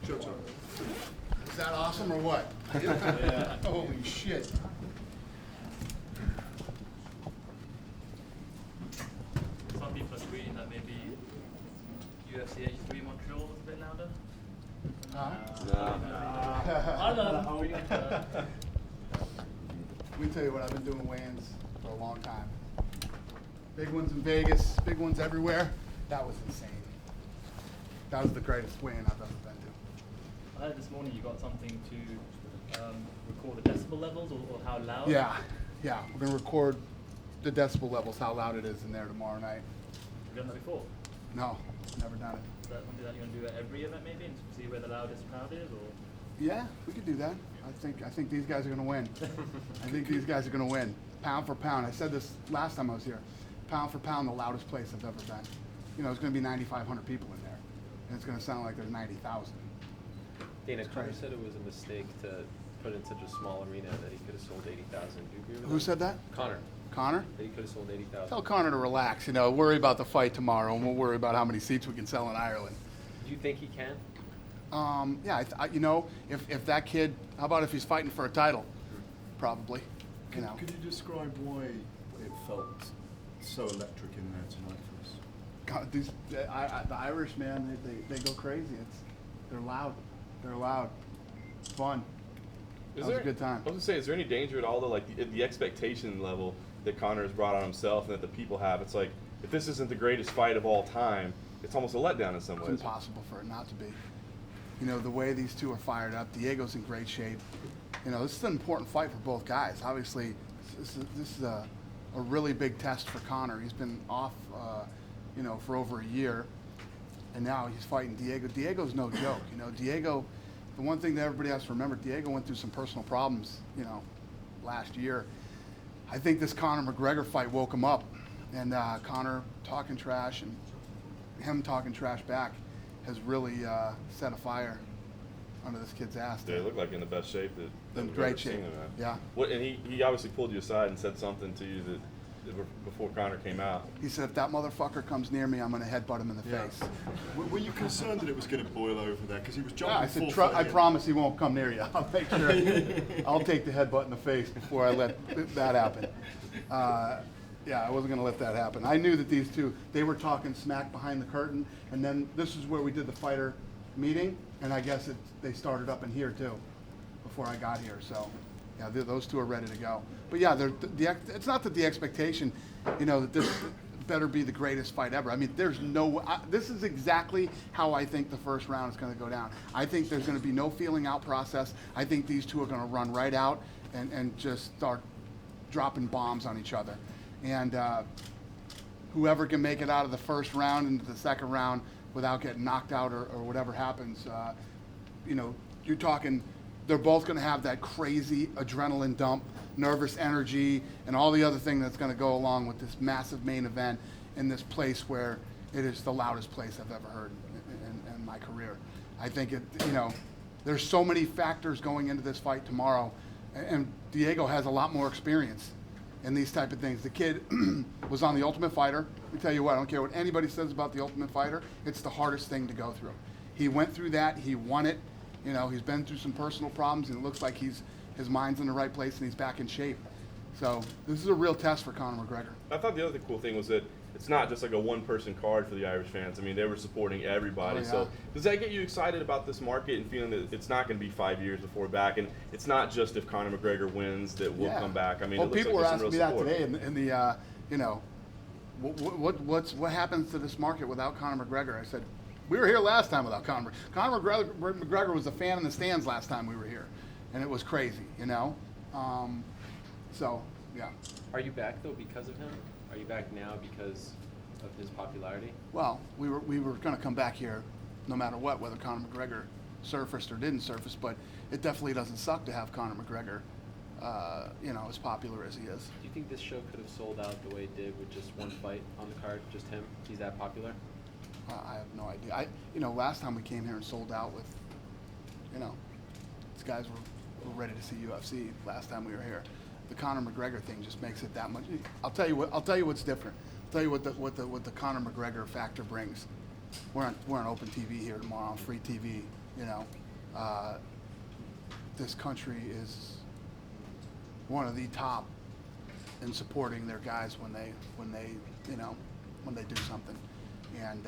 Showtime. Is that awesome or what? Yeah. Holy shit. Some people are tweeting that maybe UFC 83 Montreal was a bit louder. I don't know. Let me tell you what, I've been doing weigh-ins for a long time. Big ones in Vegas, big ones everywhere. That was insane. That was the greatest weigh-in I've ever been to. I heard this morning you got something to record the decibel levels or how loud. Yeah, we're gonna record the decibel levels, how loud it is in there tomorrow night. Have you done that before? No, never done it. Is that something that you're going to do at every event maybe and see where the loudest crowd is? Or? Yeah, we could do that. I think these guys are gonna win. I think these guys are gonna win. Pound for pound. I said this last time I was here. Pound for pound, the loudest place I've ever been. You know, there's gonna be 9,500 people in there, and it's gonna sound like there's 90,000. Dana, Connor said it was a mistake to put in such a small arena that he could have sold 80,000. Do you agree with that? Who said that? Connor. Connor? That he could have sold 80,000. Tell Connor to relax. You know, worry about the fight tomorrow, and we'll worry about how many seats we can sell in Ireland. Do you think he can? Yeah, you know, if that kid, how about if he's fighting for a title? Probably. You know. Could you describe why it felt so electric in there tonight for us? God, the Irish, man, they go crazy. They're loud. They're loud. It's fun. That was a good time. I was gonna say, is there any danger at all to like the expectation level that Connor has brought on himself and that the people have? It's like, if this isn't the greatest fight of all time, it's almost a letdown in some ways. It's impossible for it not to be. You know, the way these two are fired up, Diego's in great shape. You know, this is an important fight for both guys. Obviously, this is a really big test for Connor. He's been off, you know, for over a year, and now he's fighting Diego. Diego's no joke. You know, Diego, the one thing that everybody has to remember, Diego went through some personal problems, you know, last year. I think this Conor McGregor fight woke him up, and Conor talking trash and him talking trash back has really set a fire under this kid's ass. They look like in the best shape that in we've great ever shape. seen them at. Yeah. What, and he obviously pulled you aside and said something to you that before Connor came out. He said, if that motherfucker comes near me, I'm going to headbutt him in the face. Were you concerned that it was going to boil over there? Because he was jumping Yeah, I said, full foot I in. promise he won't come near you. I'll make sure. I'll take the headbutt in the face before I let that happen. Yeah, I wasn't going to let that happen. I knew that these two, they were talking smack behind the curtain, and then this is where we did the fighter meeting, and I guess they started up in here too, before I got here. So, yeah, those two are ready to go. But yeah, it's not that the expectation, you know, that this better be the greatest fight ever. I mean, there's no, this is exactly how I think the first round is going to go down. I think there's going to be no feeling out process. I think these two are going to run right out and just start dropping bombs on each other. And whoever can make it out of the first round into the second round without getting knocked out or whatever happens, you know, you're talking, they're both going to have that crazy adrenaline dump, nervous energy, and all the other thing that's going to go along with this massive main event in this place where it is the loudest place I've ever heard in my career. I think you know, there's so many factors going into this fight tomorrow, and Diego has a lot more experience in these type of things. The kid was on The Ultimate Fighter. Let me tell you what, I don't care what anybody says about The Ultimate Fighter, it's the hardest thing to go through. He went through that, he won it. You know, he's been through some personal problems, and it looks like his mind's in the right place and he's back in shape. So this is a real test for Conor McGregor. I thought the other cool thing was that it's not just like a one-person card for the Irish fans. I mean, they were supporting everybody. Oh, yeah. So does that get you excited about this market and feeling that it's not going to be 5 years before back, and it's not just if Conor McGregor wins that we'll come back? I mean, well, it looks people like were there's some asking real me that support. today in the you know, what happens to this market without Conor McGregor? I said, we were here last time without Conor. Conor McGregor was a fan in the stands last time we were here, and it was crazy, you know. So yeah. Are you back though because of him? Are you back now because of his popularity? Well, we were going to come back here no matter what, whether Conor McGregor surfaced or didn't surface, but it definitely doesn't suck to have Conor McGregor, you know, as popular as he is. Do you think this show could have sold out the way it did with just one fight on the card, just him? He's that popular? I have no idea. You know, last time we came here and sold out with, you know, these guys were ready to see UFC last time we were here. The Conor McGregor thing just makes it that much. I'll tell you what's different. I'll tell you what the Conor McGregor factor brings. We're on open TV here tomorrow, on free TV. You know, this country is one of the top in supporting their guys when they do something. And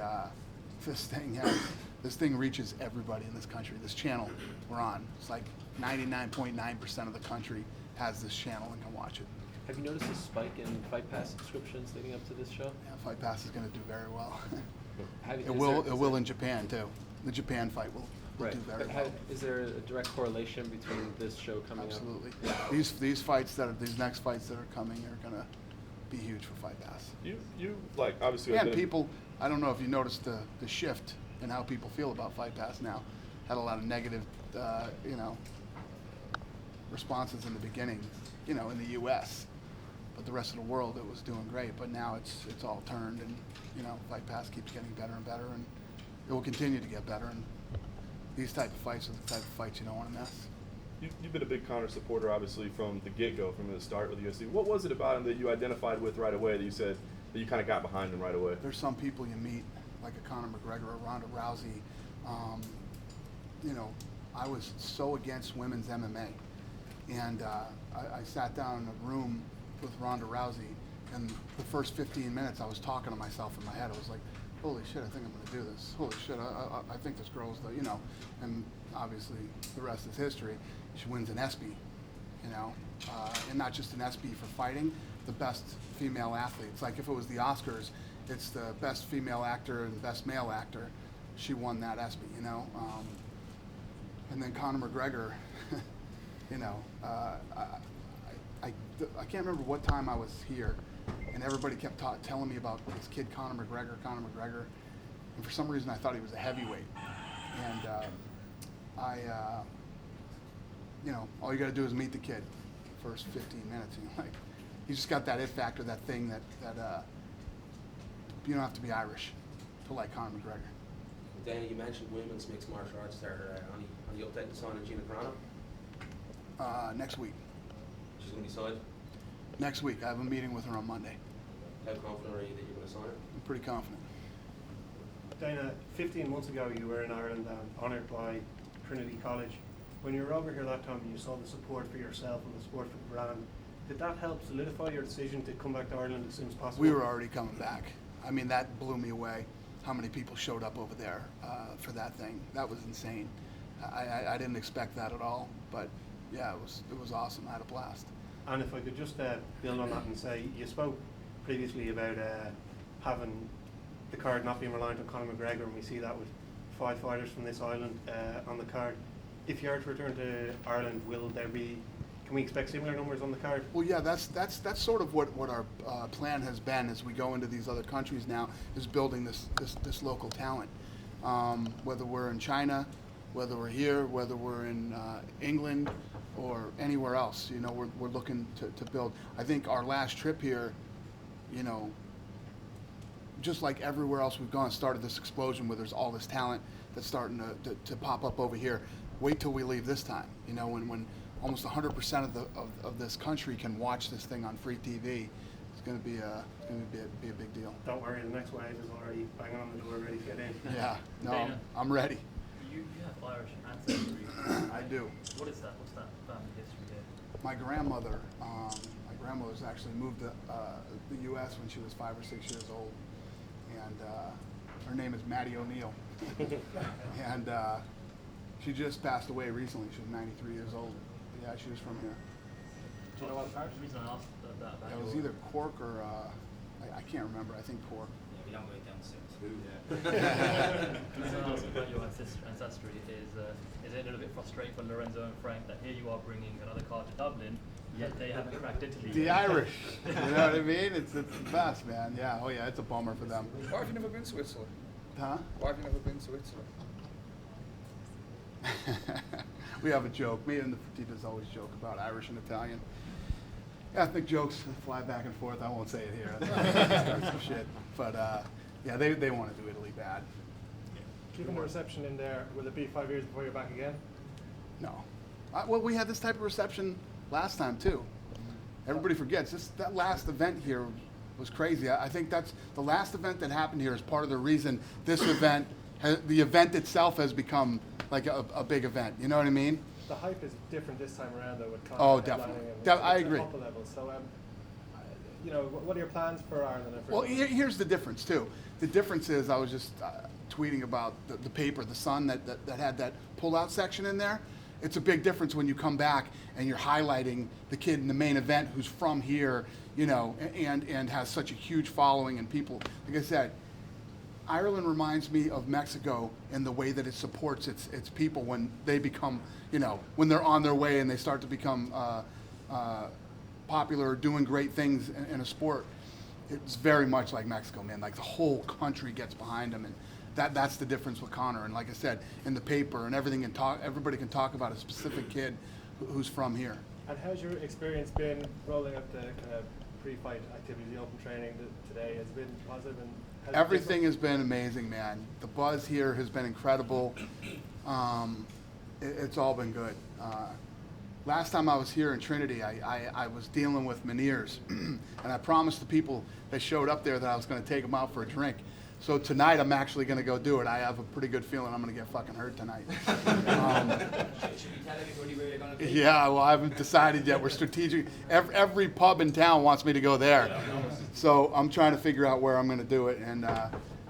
this thing reaches everybody in this country. This channel we're on, it's like 99.9% of the country has this channel and can watch it. Have you noticed a spike in Fight Pass subscriptions leading up to this show? Yeah, Fight Pass is going to do very well. Have you- It will in Japan too. The Japan fight will Right. do very But well. is there a direct correlation between this show coming Absolutely. up? These next fights that are coming are going to be huge for Fight Pass. You like obviously. have And been- people, I don't know if you noticed the shift in how people feel about Fight Pass now. Had a lot of negative, responses in the beginning, in the U.S. But the rest of the world, it was doing great. But now it's all turned, and Fight Pass keeps getting better and better, and it will continue to get better. And these type of fights are the type of fights you don't want to miss. You've been a big Conor supporter, obviously, from the get-go, from the start with the UFC. What was it about him that you identified with right away, that you said that you kind of got behind him right away? There's some people you meet, like a Conor McGregor or Ronda Rousey. I was so against women's MMA. And I sat down in a room with Ronda Rousey, and the first 15 minutes I was talking to myself in my head. I was like, holy shit, I think I'm going to do this. Holy shit, I think this girl's and obviously the rest is history. She wins an ESPY, and not just an ESPY for fighting, the best female athlete. It's like if it was the Oscars, it's the best female actor and best male actor. She won that ESPY, and then Conor McGregor, I can't remember what time I was here, and everybody kept telling me about this kid Conor McGregor, and for some reason I thought he was a heavyweight. And all you got to do is meet the kid first 15 minutes, and he's just got that it factor, that thing that you don't have to be Irish to like Conor McGregor. Dana, you mentioned women's mixed martial arts starter. On the update to sign Gina Carano? Next week. She's going to be signed. Next week. I have a meeting with her on Monday. How confident are you that you're going to sign her? I'm pretty confident. Dana, 15 months ago you were in Ireland and honoured by Trinity College. When you were over here that time and you saw the support for yourself and the support for the brand, did that help solidify your decision to come back to Ireland as soon as possible? We were already coming back. I mean, that blew me away, how many people showed up over there for that thing. That was insane. I didn't expect that at all, but yeah, it was awesome. I had a blast. And if I could just build on that and say, you spoke previously about having the card not being reliant on Conor McGregor, and we see that with 5 fighters from this island on the card. If you are to return to Ireland, can we expect similar numbers on the card? Well, yeah, that's sort of what our plan has been as we go into these other countries now, is building this local talent. Whether we're in China, whether we're here, whether we're in England or anywhere else, we're looking to build. I think our last trip here, just like everywhere else we've gone, started this explosion where there's all this talent that's starting to pop up over here. Wait till we leave this time, when almost 100% of this country can watch this thing on free TV. It's going to be a big deal. Don't worry, the next wave is already banging on the door, ready to get in. Yeah, no, Dana. I'm ready. You have Irish ancestry. I do. What is that? What's that family history there? My grandmother's actually moved to the U.S. when she was 5 or 6 years old, and her name is Maddie O'Neill, and she just passed away recently. She was 93 years old. Yeah, she was from here. Do you know what the reason I asked that about It was either Cork or I can't remember. I think Cork. Yeah, we don't wait down south. The reason I asked about your ancestry is it a little bit frustrating for Lorenzo and Frank that here you are bringing another card to Dublin, yet they haven't cracked Italy The yet? Irish. You know what I mean? It's the best, man. Yeah. Oh yeah, it's a bummer for them. Why have you never been to Italy? Huh? Why have you never been to Italy? We have a joke. Me and the Fertitas always joke about Irish and Italian. Ethnic jokes fly back and forth. I won't say it here. Start some shit. But yeah, they want to do Italy bad. Given the reception in there, will it be 5 years before you're back again? No. Well, we had this type of reception last time too. Everybody forgets that last event here was crazy. I think that's the last event that happened here is part of the reason this event the event itself has become like a big event. You know what I mean? The hype is different this time around, though, with Conor Oh, headlining definitely. and I it's agree. A couple levels. So, you know, what are your plans for Ireland? And for Well, here's the difference too. The difference is I was just tweeting about the paper, the Sun that had that pull-out section in there. It's a big difference when you come back and you're highlighting the kid in the main event who's from here, you know, and has such a huge following and people. Like I said, Ireland reminds me of Mexico in the way that it supports its people when they become, you know, when they're on their way and they start to become popular or doing great things in a sport. It's very much like Mexico, man. Like the whole country gets behind them, and that's the difference with Conor. And like I said, in the paper and everything, everybody can talk about a specific kid who's from here. And how's your experience been rolling up the kind of pre-fight activity, the open training today? Has it been positive? And everything has been amazing, man. The buzz here has been incredible. It's all been good. Last time I was here in Trinity, I was dealing with menieres, and I promised the people that showed up there that I was going to take them out for a drink. So tonight I'm actually going to go do it. I have a pretty good feeling I'm going to get fucking hurt tonight. Should we tell everybody where you're going to be? Yeah, well, I haven't decided yet. We're strategic. Every pub in town wants me to go there. So I'm trying to figure out where I'm going to do it and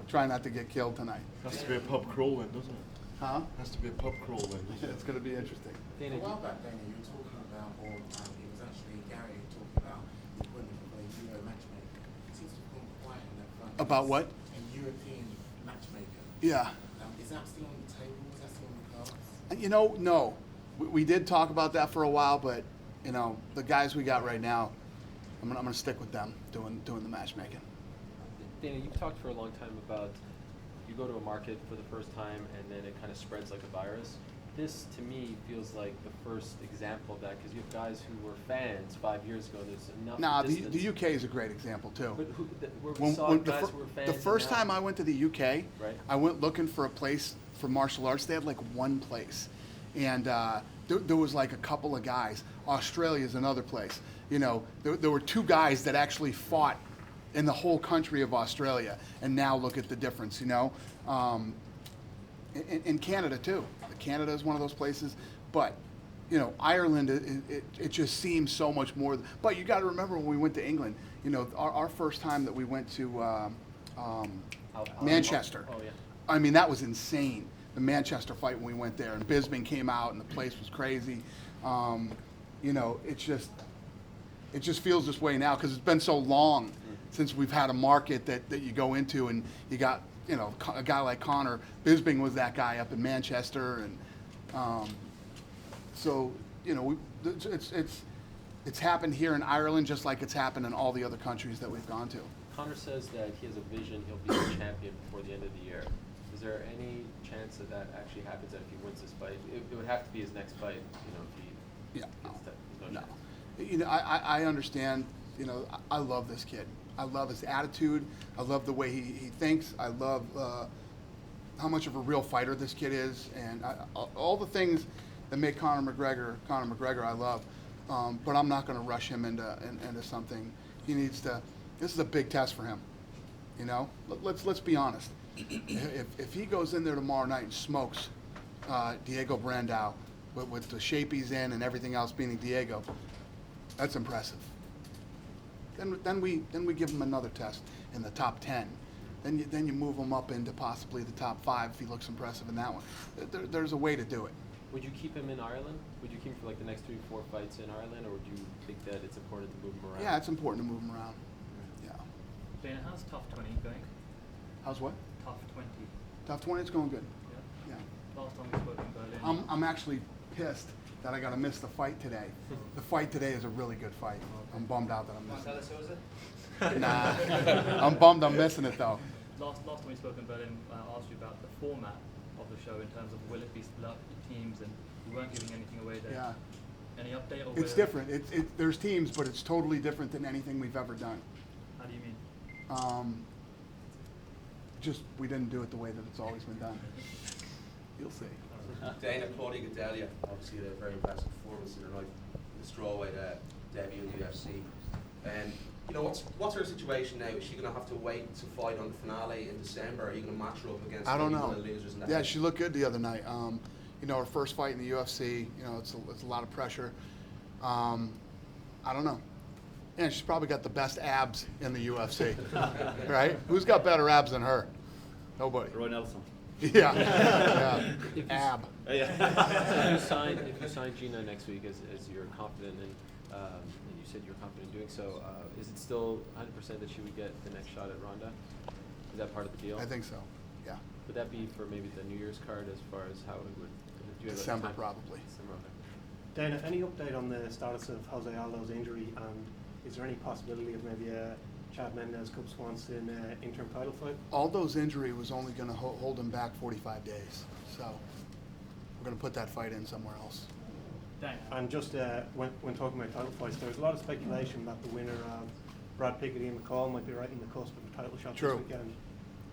try not to get killed tonight. Has to be a pub crawl then, doesn't it? Huh? Has to be a pub crawl then, doesn't it? It's going to be interesting. Dana, A while back, Dana, you were talking about, or it was actually Gary talking about the appointment of a Euro matchmaker. It seems to have gone quiet on that front. About what? A European matchmaker. Yeah. Is that still on the table? Is that still on the cards? You know, no. We did talk about that for a while, but you know, the guys we got right now, I'm gonna stick with them doing the matchmaking. Dana, you've talked for a long time about you go to a market for the first time and then it kind of spreads like a virus. This, to me, feels like the first example of that because you have guys who were fans 5 years ago. There's enough Nah, distance. the UK is a great example too. But where we saw guys who were fans. The first and now- time I went to the UK, Right. I went looking for a place for martial arts. They had like one place, and there was like a couple of guys. Australia's another place. You know, there were two guys that actually fought in the whole country of Australia, and now look at the difference. You know, in Canada too. Canada is one of those places, but you know, Ireland, it just seems so much more. But you got to remember when we went to England, you know, our first time that we went to Manchester. Oh, yeah. I mean, that was insane. The Manchester fight when we went there, and Bisbing came out, and the place was crazy. You know, it just feels this way now because it's been so long since we've had a market that you go into, and you got, you know, a guy like Conor. Bisbing was that guy up in Manchester, and so you know, it's happened here in Ireland just like it's happened in all the other countries that we've gone to. Conor says that he has a vision he'll be the champion before the end of the year. Is there any chance that actually happens, that if he wins this fight? It would have to be his next fight, you know, if he Yeah, gets that, there's no no. chance. You know, I understand. You know, I love this kid. I love his attitude. I love the way he thinks. I love how much of a real fighter this kid is, and all the things that make Conor McGregor. I love, but I'm not going to rush him into something. He needs to. This is a big test for him. You know, let's be honest. If he goes in there tomorrow night and smokes Diego Brandao with the shape he's in and everything else, being Diego, that's impressive. Then we give him another test in the top 10. Then you move him up into possibly the top 5 if he looks impressive in that one. There's a way to do it. Would you keep him in Ireland? Would you keep him for like the next 3 or 4 fights in Ireland, or would you think that it's important to move him around? Yeah, it's important to move him around. Yeah. Dana, how's Tough 20 going? How's what? Tough 20. Top 20, it's going good. Yeah. Yeah. Last time we spoke in Berlin. I'm actually pissed that I got to miss the fight today. The fight today is a really good fight. I'm bummed out that I'm missing Marcelo Souza? it. Nah, I'm bummed I'm missing it though. Last time we spoke in Berlin, I asked you about the format of the show in terms of will it be split up into teams, and we weren't giving anything away there. Yeah. Any update? Or It's different. There's teams, but it's totally different than anything we've ever done. How do you mean? Just we didn't do it the way that it's always been done. You'll see. Dana, Claudia Gadelia, obviously had a very impressive performance in her night. The strawweight debut in the UFC. And you know, what's her situation now? Is she going to have to wait to fight on the finale in December? Or are you going to match her up against I don't maybe know. one of the losers in that? Yeah, she looked good the other night. You know, her first fight in the UFC. You know, it's a lot of pressure. I don't know. And she's probably got the best abs in the UFC, right? Who's got better abs than her? Nobody. Roy Nelson. Yeah. Yeah. Ab. If you sign Gina next week as you're confident in, and you said you're confident in doing so, is it still 100% that she would get the next shot at Ronda? Is that part of the deal? I think so. Yeah. Would that be for maybe the New Year's card as far as how it would? Do you have a December time? probably. December. Okay. Dana, any update on the status of Jose Aldo's injury, and is there any possibility of maybe a Chad Mendes, Cub Swanson interim title fight? Aldo's injury was only going to hold him back 45 days, so we're going to put that fight in somewhere else. And just when talking about title fights, there's a lot of speculation that the winner of Brad Pickett and McCall might be right in the cusp of a title shot True. this weekend.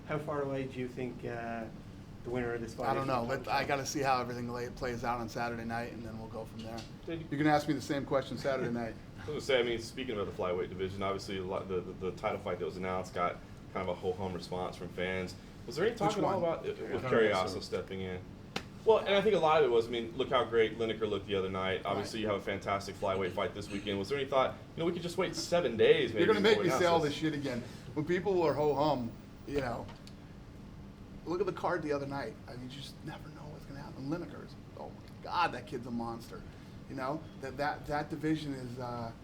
How far away do you think the winner of this fight I is don't from know. a title I shot? got to see how everything plays out on Saturday night, and then we'll go from there. You can ask me the same question Saturday night. I was going to say, I mean, speaking of the flyweight division, obviously the title fight that was announced got kind of a ho-hum response from fans. Was there any talk Which at all one? about with Carriasso stepping in? Well, and I think a lot of it was, I mean, look how great Lineker looked the other night. Obviously, you have a fantastic flyweight fight this weekend. Was there any thought, you know, we could just wait 7 days maybe? You're going to make before me we say all announce this shit again. When people are ho-hum, you know, look at the card the other night. I mean, you just never know what's going to happen. Lineker's, oh my God, that kid's a monster. You know, that division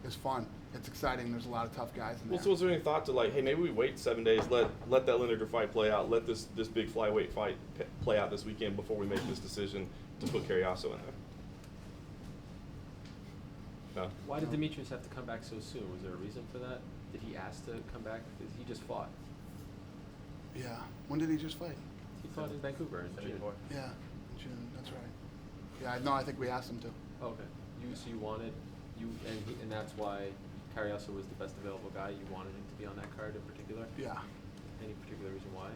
is fun. It's exciting. There's a lot of tough guys in there. Well, so was there any thought to like, hey, maybe we wait 7 days, let that Lineker fight play out, let this big flyweight fight play out this weekend before we make this decision to put Carriasso in there? No. Why did Demetrius have to come back so soon? Was there a reason for that? Did he ask to come back? Because he just fought. Yeah. When did he just fight? He fought in Vancouver in June. Yeah, in June. That's right. Yeah, no, I think we asked him to. Oh, okay. So you wanted and that's why Carriasso was the best available guy. You wanted him to be on that card in particular. Yeah. Any particular reason why?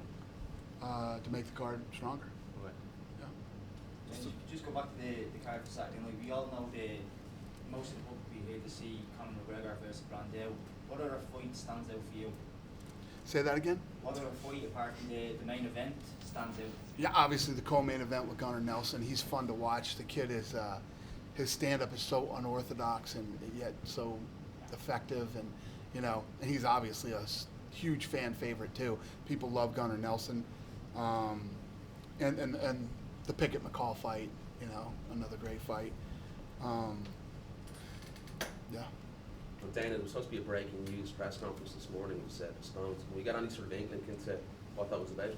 To make the card stronger. Okay. Yeah. Just go back to the card for Saturday. Like, we all know most of the public will be here to see Conor McGregor versus Brandel. What other fight stands out for you? Say that again? What other fight apart from the main event stands out? Yeah, obviously the co-main event with Gunnar Nelson. He's fun to watch. The kid is, his stand-up is so unorthodox and yet so effective, and you know, and he's obviously a huge fan favorite too. People love Gunnar Nelson, and the Pickett McCall fight, you know, another great fight. Yeah. Well, Dana, there was supposed to be a breaking news press conference this morning with Stones. Can we get any sort of inkling into what that was about?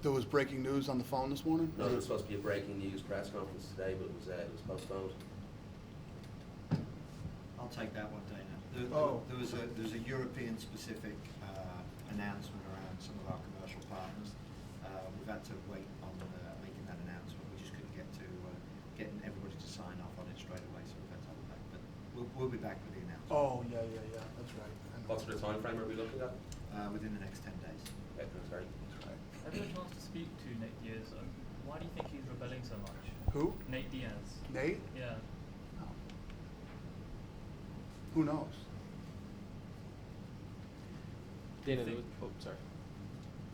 There was breaking news on the phone this morning? No, there was supposed to be a breaking news press conference today, but it was postponed. I'll take that one, Dana. There was a European specific announcement around some of our commercial partners. We've had to wait on making that announcement. We just couldn't get to getting everybody to sign off on it straight away, so we've had to hold back. But we'll be back with the announcement. Oh, yeah, that's right. What sort of time frame are we looking at? Within the next 10 days. Okay, that's right. Have you had a chance to speak to Nate Diaz? Why do you think he's rebelling so much? Who? Nate Diaz. Nate? Yeah. No. Who knows? Dana, Think- sorry.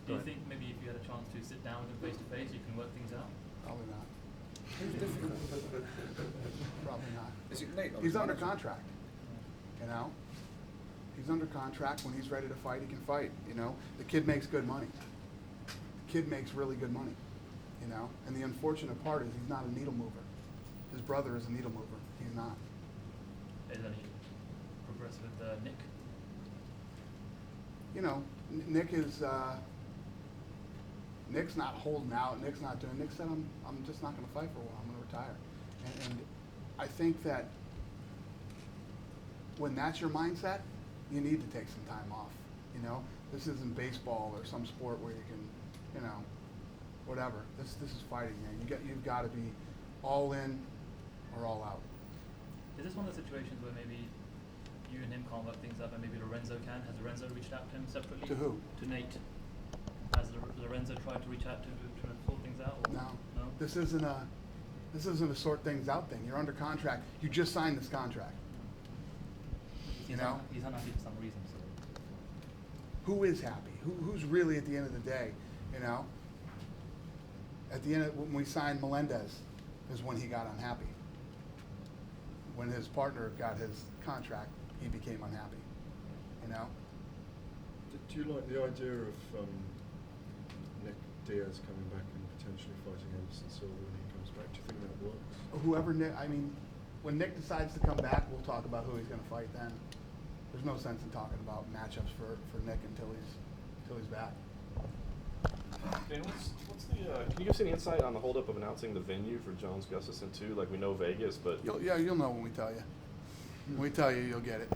Do you think maybe if you had a chance to sit down with him face to face, you can work things out? Probably not. Who's difficult? Probably not. Is it Nate? or He's his under manager? contract, you know? He's under contract. When he's ready to fight, he can fight, you know? The kid makes good money. The kid makes really good money, you know? And the unfortunate part is he's not a needle mover. His brother is a needle mover. He's not. Is any progress with Nick? You know, Nick is, Nick's not holding out. Nick's not doing, Nick said, I'm just not gonna fight for a while. I'm gonna retire. And I think that when that's your mindset, you need to take some time off, you know? This isn't baseball or some sport where you can, you know, whatever. This is fighting, man. You've got to be all in or all out. Is this one of the situations where maybe you and him can't work things out, and maybe Lorenzo can? Has Lorenzo reached out to him separately? To who? To Nate. Has Lorenzo tried to reach out to him to try to sort things out? Or No. No. This isn't a sort things out thing. You're under contract. You just signed this contract. You know? He's unhappy for some reason, so. Who is happy? Who's really at the end of the day, you know? At the end of, when we signed Melendez is when he got unhappy. When his partner got his contract, he became unhappy, you know? Do you like the idea of Nick Diaz coming back and potentially fighting Anderson Silva when he comes back? Do you think that works? Whoever Nick, I mean, when Nick decides to come back, we'll talk about who he's going to fight then. There's no sense in talking about matchups for Nick until he's back. Dan, what's the? Can you give us any insight on the holdup of announcing the venue for Jones Gustafson too? Like, we know Vegas, but You'll know when we tell you. When we tell you, you'll get it.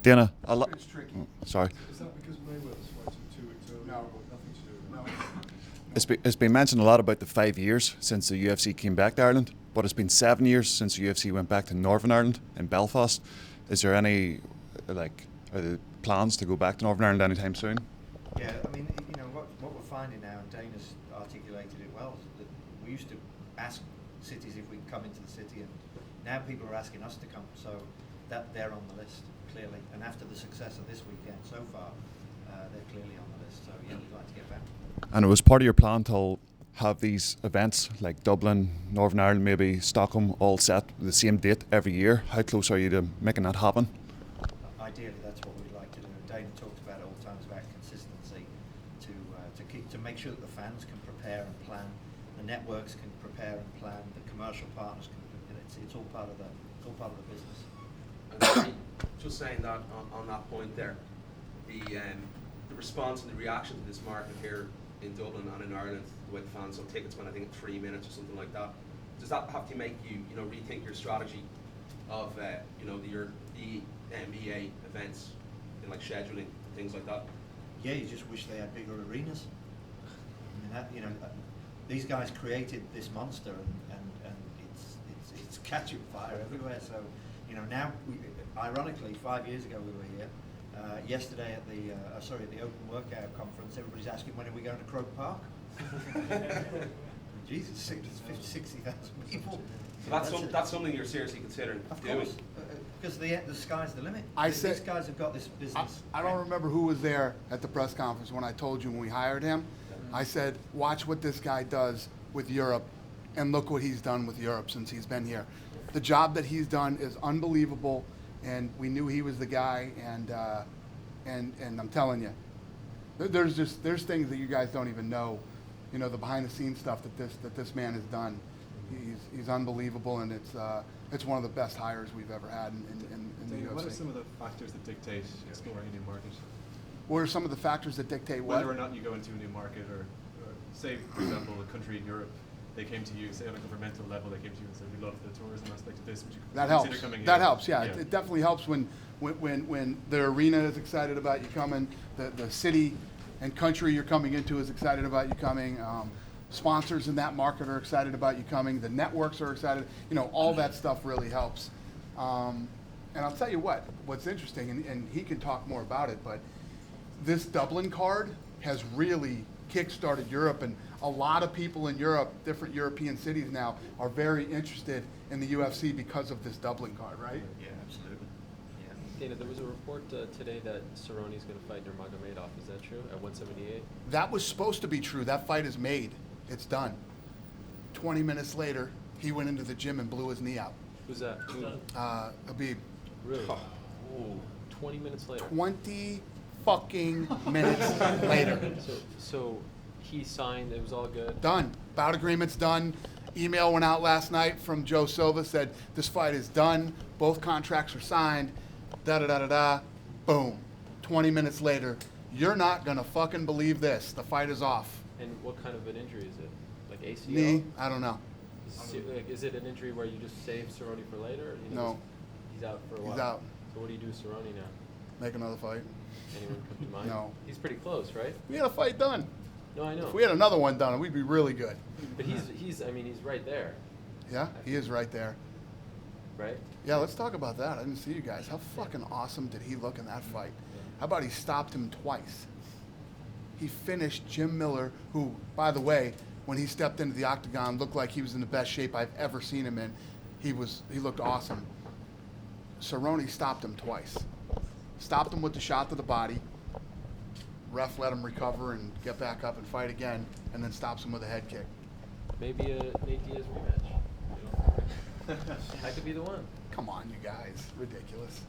Dana, It's tricky. sorry. Is that because Mayweather's fighting 2 weeks earlier? No. Or nothing to do with it? It's been mentioned a lot about the 5 years since the UFC came back to Ireland, but it's been 7 years since the UFC went back to Northern Ireland in Belfast. Is there any, are there plans to go back to Northern Ireland anytime soon? Yeah, I mean, you know, what we're finding now, and Dana's articulated it well, is that we used to ask cities if we could come into the city, and now people are asking us to come, so that they're on the list, clearly. And after the success of this weekend so far, they're clearly on the list, so yeah, we'd like to get back. And it was part of your plan to have these events like Dublin, Northern Ireland, maybe Stockholm, all set the same date every year. How close are you to making that happen? Ideally, that's what we'd like to do. Dana talked about it all the times about consistency, to make sure that the fans can prepare and plan, the networks can prepare and plan, the commercial partners can. It's all part of the business. And just saying that on that point there, the response and the reaction to this market here in Dublin and in Ireland, the way the fans sold tickets went, I think, 3 minutes or something like that. Does that have to make you, rethink your strategy of, the NBA events in like scheduling, things like that? Yeah, you just wish they had bigger arenas. I mean, these guys created this monster, and it's catching fire everywhere. So, now ironically, 5 years ago we were here. Yesterday at the Open Workout Conference, everybody's asking when are we going to Croke Park? Jesus, 60,000 people. So that's something you're seriously considering doing? Of course, because the sky's the limit. These guys have got this business. I don't remember who was there at the press conference when I told you when we hired him. I said, watch what this guy does with Europe, and look what he's done with Europe since he's been here. The job that he's done is unbelievable, and we knew he was the guy, and I'm telling you, there's things that you guys don't even know, the behind the scenes stuff that this man has done. He's unbelievable, and it's one of the best hires we've ever had in the UFC. What are some of the factors that dictate exploring a new market? What are some of the factors that dictate what? Whether or not you go into a new market, or say, for example, a country in Europe, they came to you, say on a governmental level, they came to you and said, we love the tourism aspect of this, would you that consider helps. coming That here? helps, yeah. It definitely helps when the arena is excited about you coming, the city and country you're coming into is excited about you coming, sponsors in that market are excited about you coming, the networks are excited, all that stuff really helps. And I'll tell you what's interesting, and he can talk more about it, but this Dublin card has really kick-started Europe, and a lot of people in Europe, different European cities now, are very interested in the UFC because of this Dublin card, right? Yeah, absolutely. Yeah. Dana, there was a report today that Cerrone's going to fight Nurmagomedov. Is that true? At 178? That was supposed to be true. That fight is made. It's done. 20 minutes later, he went into the gym and blew his knee out. Who's that? Habib. Really? Oh. 20 minutes later. 20 fucking minutes later. So he signed, it was all good? Done. Bout agreement's done. Email went out last night from Joe Silva, said this fight is done. Both contracts are signed. Da-da-da-da-da. Boom. 20 minutes later. You're not going to fucking believe this. The fight is off. And what kind of an injury is it? Like ACL? Knee? I don't know. Is it an injury where you just save Cerrone for later? No. He's out for a while? He's out. So what do you do with Cerrone now? Make another fight. Anyone come to mind? No. He's pretty close, right? We had a fight done. No, I know. If we had another one done, we'd be really good. But he's right there. Yeah, he is right there. Right? Yeah, let's talk about that. I didn't see you guys. How fucking awesome did he look in that fight? How about he stopped him twice? He finished Jim Miller, who, by the way, when he stepped into the octagon, looked like he was in the best shape I've ever seen him in. He looked awesome. Cerrone stopped him twice. Stopped him with the shot to the body. Ref let him recover and get back up and fight again, and then stops him with a head kick. Maybe a Nate Diaz rematch. You know? That could be the one. Come on, you guys. Ridiculous.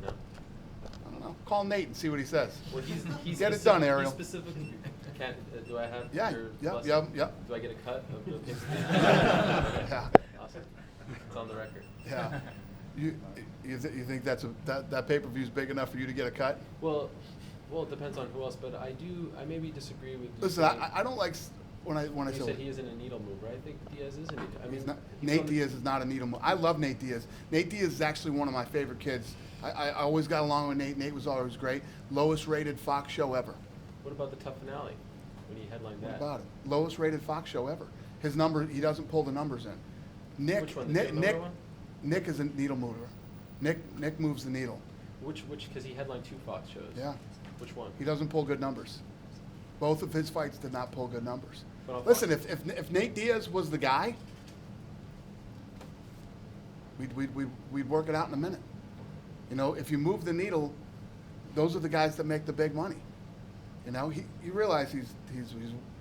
No. I don't know. Call Nate and see what he says. Well, he's Get it done, Ariel. He's specifically. Can do I have Yeah, your yep, blessing? yep. Do I get a cut of the picture? Yeah. Awesome. It's on the record. Yeah. You think that pay-per-view is big enough for you to get a cut? Well, it depends on who else, but I maybe disagree with you. Listen, saying- I don't like when I You say said he isn't a needle mover. I think Diaz is a needle. I mean, he's not, he's Nate on the- Diaz is not a needle mover. I love Nate Diaz. Nate Diaz is actually one of my favorite kids. I always got along with Nate. Nate was always great. Lowest rated Fox show ever. What about the tough finale when he headlined What that? about it? Lowest rated Fox show ever. His number, he doesn't pull the numbers in. Nick, Which one, the Nick, Jim Nick, Miller one? Nick is a needle mover. Nick moves the needle. Which, because he headlined 2 Fox shows. Yeah. Which one? He doesn't pull good numbers. Both of his fights did not pull good numbers. But on Listen, Fox- if Nate Diaz was the guy, we'd work it out in a minute. You know, if you move the needle, those are the guys that make the big money. You know, you realize he's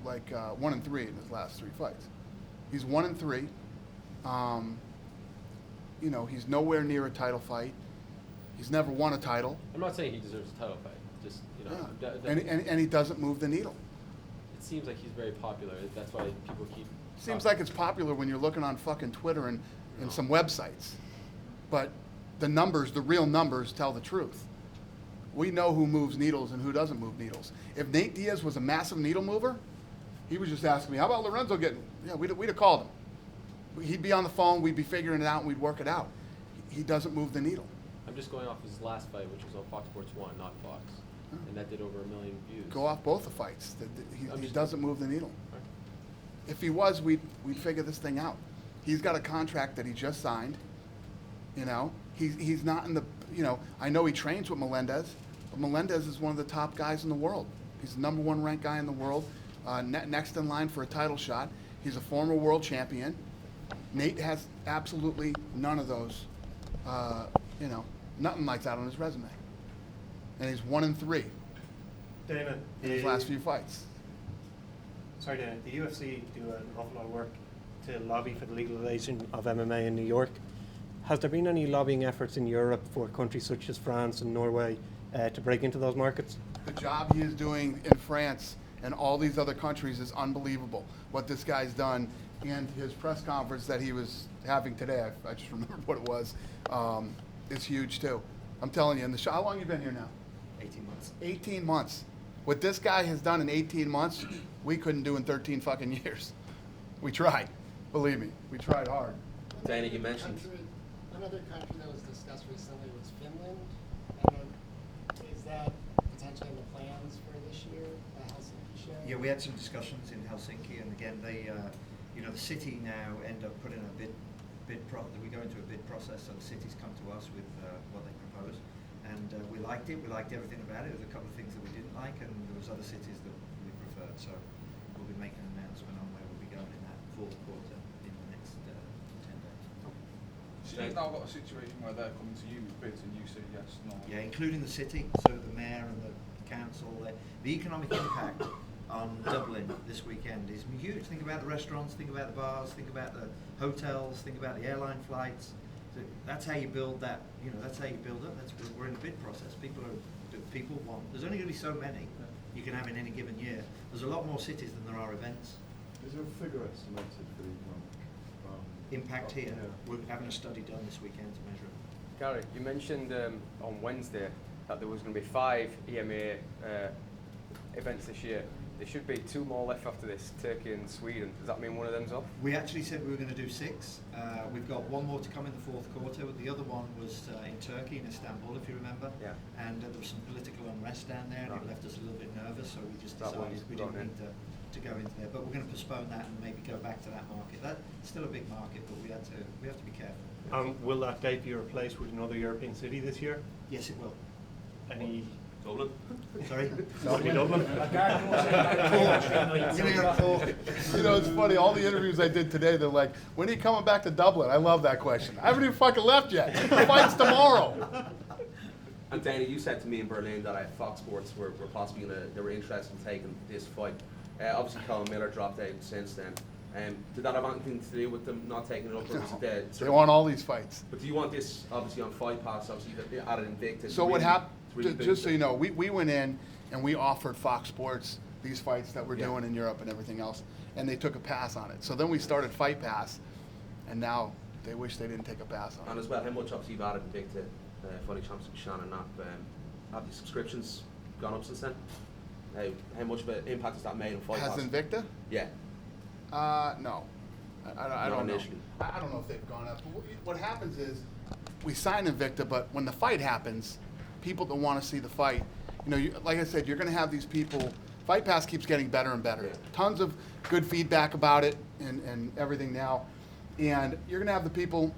like 1-3 in his last 3 fights. He's 1-3. You know, he's nowhere near a title fight. He's never won a title. I'm not saying he deserves a title fight. Just, you know. Yeah. And he doesn't move the needle. It seems like he's very popular. That's why people keep. Seems talking. like it's popular when you're looking on fucking Twitter and some websites. But the numbers, the real numbers, tell the truth. We know who moves needles and who doesn't move needles. If Nate Diaz was a massive needle mover, he was just asking me, how about Lorenzo getting, yeah, we'd have called him. He'd be on the phone, we'd be figuring it out, and we'd work it out. He doesn't move the needle. I'm just going off his last fight, which was on Fox Sports 1, not Fox. And that did over 1 million views. Go off both the fights. I'm He just- doesn't move the needle. Right. If he was, we'd figure this thing out. He's got a contract that he just signed. You know, he's not in the, you know, I know he trains with Melendez, but Melendez is one of the top guys in the world. He's the #1 ranked guy in the world, next in line for a title shot. He's a former world champion. Nate has absolutely none of those, you know, nothing like that on his resume. And he's 1-3 Dana, in his last few fights. Sorry, Dana, the UFC do an awful lot of work to lobby for the legalization of MMA in New York. Has there been any lobbying efforts in Europe for countries such as France and Norway to break into those markets? The job he is doing in France and all these other countries is unbelievable. What this guy's done, and his press conference that he was having today, I just remembered what it was, is huge too. I'm telling you, how long have you been here now? 18 months. 18 months. What this guy has done in 18 months, we couldn't do in 13 fucking years. We tried. Believe me, we tried hard. Dana, you mentioned. Another country that was discussed recently was Finland. Is that potentially in the plans for this year, the Helsinki show? Yeah, we had some discussions in Helsinki, and again, they, you know, the city now end up putting a we go into a bid process, so the cities come to us with what they propose, and we liked it. We liked everything about it. There was a couple of things that we didn't like, and there was other cities that we preferred. So we'll be making an announcement on where we'll be going in that fourth quarter in the next 10 days. So you've now got a situation where they're coming to you with bids and you say yes, no. Yeah, including the city, so the mayor and the council. The economic impact on Dublin this weekend is huge. Think about the restaurants, think about the bars, think about the hotels, think about the airline flights. So that's how you build that. You know, that's how you build up. We're in a bid process. People want. There's only going to be so many you can have in any given year. There's a lot more cities than there are events. Is there a figure estimated for the economic Impact here. Yeah. We're having a study done this weekend to measure it. Gary, you mentioned on Wednesday that there was going to be 5 EMA events this year. There should be 2 more left after this, Turkey and Sweden. Does that mean one of them's off? We actually said we were going to do 6. We've got 1 more to come in the fourth quarter. The other one was in Turkey, in Istanbul, if you remember. Yeah. And there was some political unrest down there, and it left us a little bit nervous, so we just decided we didn't need to go into there. But we're going to postpone that and maybe go back to that market. That's still a big market, but we have to be careful. Will that date be replaced with another European city this year? Yes, it will. Any Dublin. Sorry? Dublin. You know, it's funny, all the interviews I did today, they're like, when are you coming back to Dublin? I love that question. I haven't even fucking left yet. The fight's tomorrow. And Dana, you said to me in Berlin that Fox Sports were possibly they were interested in taking this fight. Obviously, Colin Miller dropped out since then. Did that have anything to do with them not taking it up? Or was it They want all these fights. But do you want this obviously on Fight Pass? Obviously, that they added Invicta. So what happened? Really Just so you know, we went in and we offered Fox Sports these fights that we're doing in Europe and everything else, and they took a pass on it. So then we started Fight Pass, and now they wish they didn't take a pass on it. And as well, how much obviously you've added Invicta, Fighting Championship, Shannon Knapp, have the subscriptions gone up since then? How much of an impact has that made on Fight Pass? Has Invicta? Yeah. No. I don't know. I don't know if they've gone up. What happens is we sign Invicta, but when the fight happens, people don't want to see the fight. You know, like I said, you're going to have these people. Fight Pass keeps getting better and better. Yeah. Tons of good feedback about it and everything now. And you're going to have the people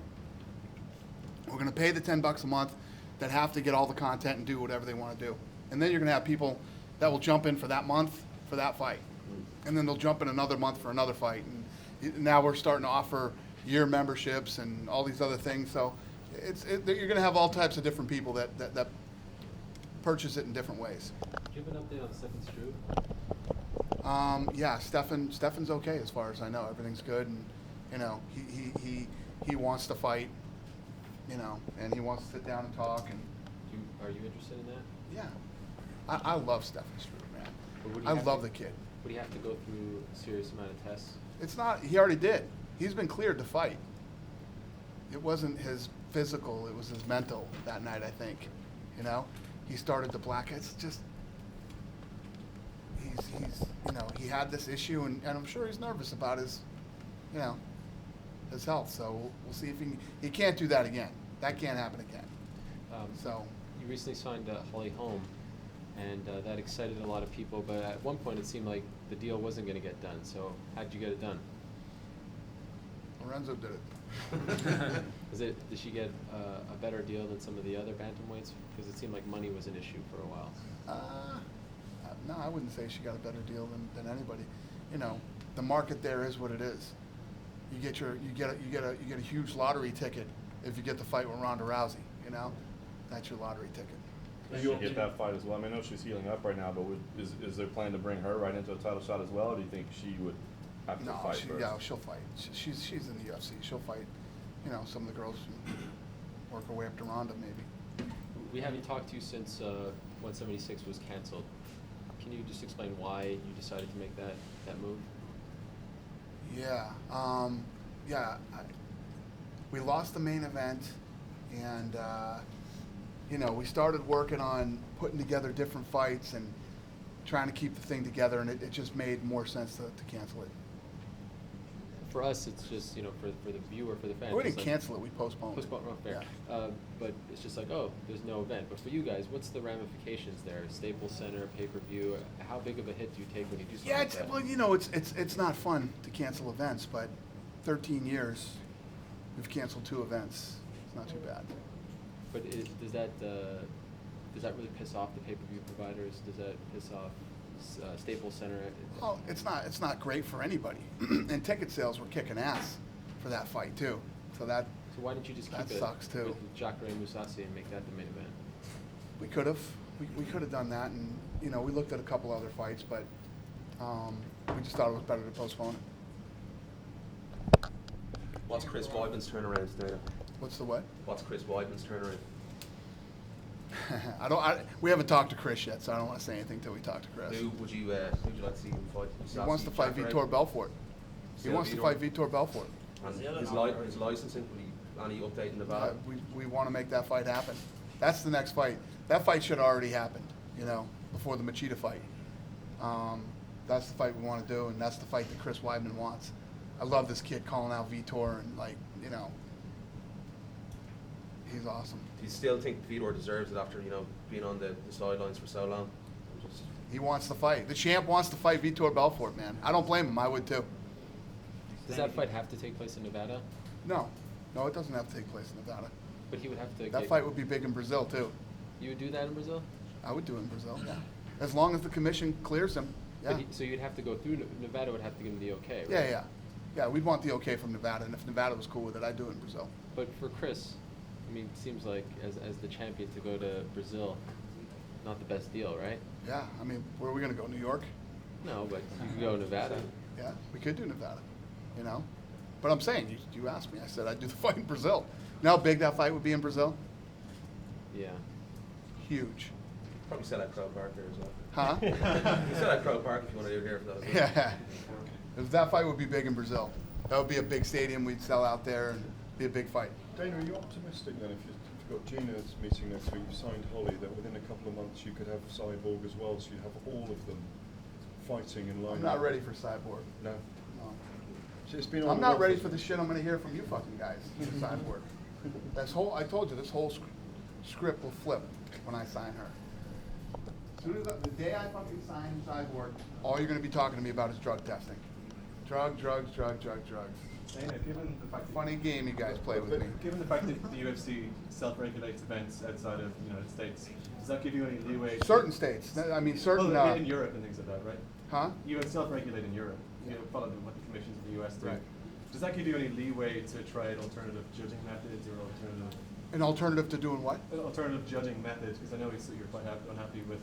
who are going to pay the $10 a month that have to get all the content and do whatever they want to do. And then you're going to have people that will jump in for that month for that fight. And then they'll jump in another month for another fight. And now we're starting to offer year memberships and all these other things. So you're going to have all types of different people that purchase it in different ways. Do you have an update on Stefan Struve? Yeah, Stefan's okay as far as I know. Everything's good, and you know he wants to fight, you know, and he wants to sit down and talk. And Are you interested in that? Yeah, I love Stefan Struve, man. But would he I have love to- the kid. Would he have to go through a serious amount of tests? It's not. He already did. He's been cleared to fight. It wasn't his physical. It was his mental that night, I think. You know, he started to black. It's just he's you know, he had this issue, and I'm sure he's nervous about his, you know, his health. So we'll see if he can't do that again. That can't happen again. So You recently signed Holly Holm, and that excited a lot of people, but at one point it seemed like the deal wasn't going to get done. So how did you get it done? Lorenzo did it. Did she get a better deal than some of the other bantamweights? Because it seemed like money was an issue for a while. No, I wouldn't say she got a better deal than anybody. You know, the market there is what it is. You get a huge lottery ticket if you get the fight with Ronda Rousey. You know, that's your lottery ticket. You'll get that fight as well. I mean, I know she's healing up right now, but is there plan to bring her right into a title shot as well, or do you think she would have to fight first? Yeah, she'll fight. She's in the UFC. She'll fight. You know, some of the girls work her way up to Ronda maybe. We haven't talked to you since 176 was canceled. Can you just explain why you decided to make that move? Yeah, we lost the main event, and you know, we started working on putting together different fights and trying to keep the thing together, and it just made more sense to cancel it. For us, it's just, you know, for the viewer, for the fans. We it's didn't like cancel it, we postponed it. Postponed, oh, fair. Yeah. But it's just like, oh, there's no event. But for you guys, what's the ramifications there? Staples Center, pay-per-view, how big of a hit do you take when you do something like that? Well, you know, it's not fun to cancel events, but 13 years, we've canceled 2 events. It's not too bad. But does that really piss off the pay-per-view providers? Does that piss off Staples Center? Well, it's not great for anybody. And ticket sales were kicking ass for that fight too. So why didn't you just keep that it sucks too. with Jacare Mousasi and make that the main event? We could have. We could have done that, and you know, we looked at a couple other fights, but we just thought it was better to postpone it. What's Chris Weidman's turnaround, Dana? What's the what? What's Chris Weidman's turnaround? We haven't talked to Chris yet, so I don't want to say anything until we talk to Chris. Who would you like to see him fight? He wants to fight Vitor Belfort. He wants to fight Vitor Belfort. And his licensing, will he any update in Nevada? We want to make that fight happen. That's the next fight. That fight should have already happened, you know, before the Machida fight. That's the fight we want to do, and that's the fight that Chris Weidman wants. I love this kid calling out Vitor, and like, you know, he's awesome. Do you still think Vitor deserves it after, you know, being on the sidelines for so long? He wants to fight. The champ wants to fight Vitor Belfort, man. I don't blame him. I would too. Does that fight have to take place in Nevada? No, it doesn't have to take place in Nevada. But he would have to. That fight would be big in Brazil too. You would do that in Brazil? I would do it in Brazil, yeah. As long as the commission clears him, yeah. But so you'd have to go through, Nevada would have to give him the okay, right? Yeah, yeah. Yeah, we'd want the okay from Nevada, and if Nevada was cool with it, I'd do it in Brazil. But for Chris, I mean, it seems like as the champion to go to Brazil, not the best deal, right? Yeah, I mean, where are we gonna go, New York? No, but you could go Nevada. Yeah, we could do Nevada, you know? But I'm saying, you asked me, I said I'd do the fight in Brazil. You know how big that fight would be in Brazil? Yeah. Huge. Probably sell at Crow Park there as well. Huh? You sell at Crow Park if you want to do it here for that. Yeah. If that fight would be big in Brazil. That would be a big stadium, we'd sell out there and be a big fight. Dana, are you optimistic then, if you've got Gina's meeting next week, you've signed Holly, that within a couple of months you could have Cyborg as well, so you'd have all of them fighting in line? I'm not ready for Cyborg. No? No. So it's been I'm not ready for the shit I'm gonna hear from you fucking guys, for Cyborg. I told you, this whole script will flip when I sign her. As soon as the day I fucking sign Cyborg, all you're gonna be talking to me about is drug testing. Drugs. Dana, given the fact Funny game you guys play with me. Given the fact that the UFC self-regulates events outside of the United States, does that give you any leeway? Certain states, I mean certain. Well, in Europe and things like that, right? Huh? You self-regulate in Europe. You follow what the commissions in the US do. Right. Does that give you any leeway to try an alternative judging methods or alternative? An alternative to doing what? An alternative judging methods, because I know you're quite unhappy with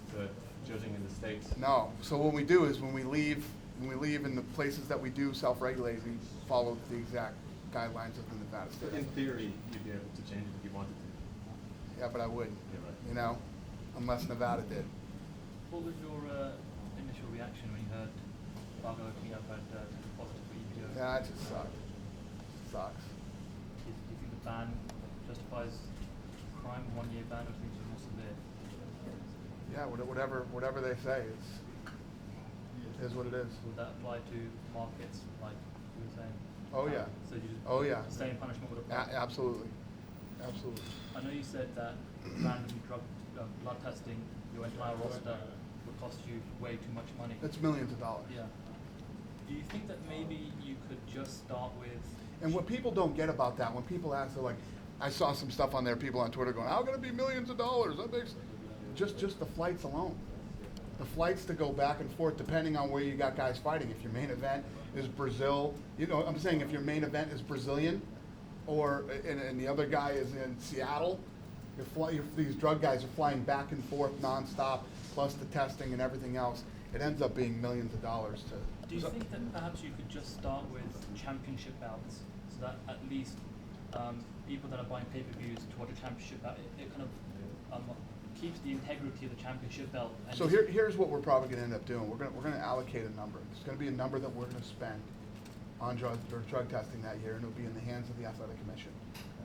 judging in the States. No. So what we do is when we leave in the places that we do self-regulate, we follow the exact guidelines of the Nevada state. In theory, you'd be able to change it if you wanted to. Yeah, but I wouldn't. Yeah, right. You know, unless Nevada did. What was your initial reaction when you heard Fargo opening up at positive for EPO? Yeah, it just sucked. Sucks. Do you think the ban justifies crime, 1 year ban, or do you think it's more severe? Yeah, whatever they say, it is what it is. Would that apply to markets like you were saying? Oh yeah. So you just, oh yeah. the same punishment would apply? Absolutely. Absolutely. I know you said that random blood testing your entire roster would cost you way too much money. That's millions of dollars. Yeah. Do you think that maybe you could just start with? And what people don't get about that, when people ask, they're like, I saw some stuff on there, people on Twitter going, how can it be millions of dollars? That makes just the flights alone. The flights to go back and forth, depending on where you got guys fighting. If your main event is Brazil, you know, I'm saying if your main event is Brazilian, or and the other guy is in Seattle, if these drug guys are flying back and forth nonstop, plus the testing and everything else, it ends up being millions of dollars to. Do you think that perhaps you could just start with championship bouts, so that at least people that are buying pay-per-views to watch a championship bout, it kind of keeps the integrity of the championship belt. And so here's what we're probably going to end up doing. We're going to allocate a number. It's going to be a number that we're going to spend on drug testing that year, and it'll be in the hands of the athletic commission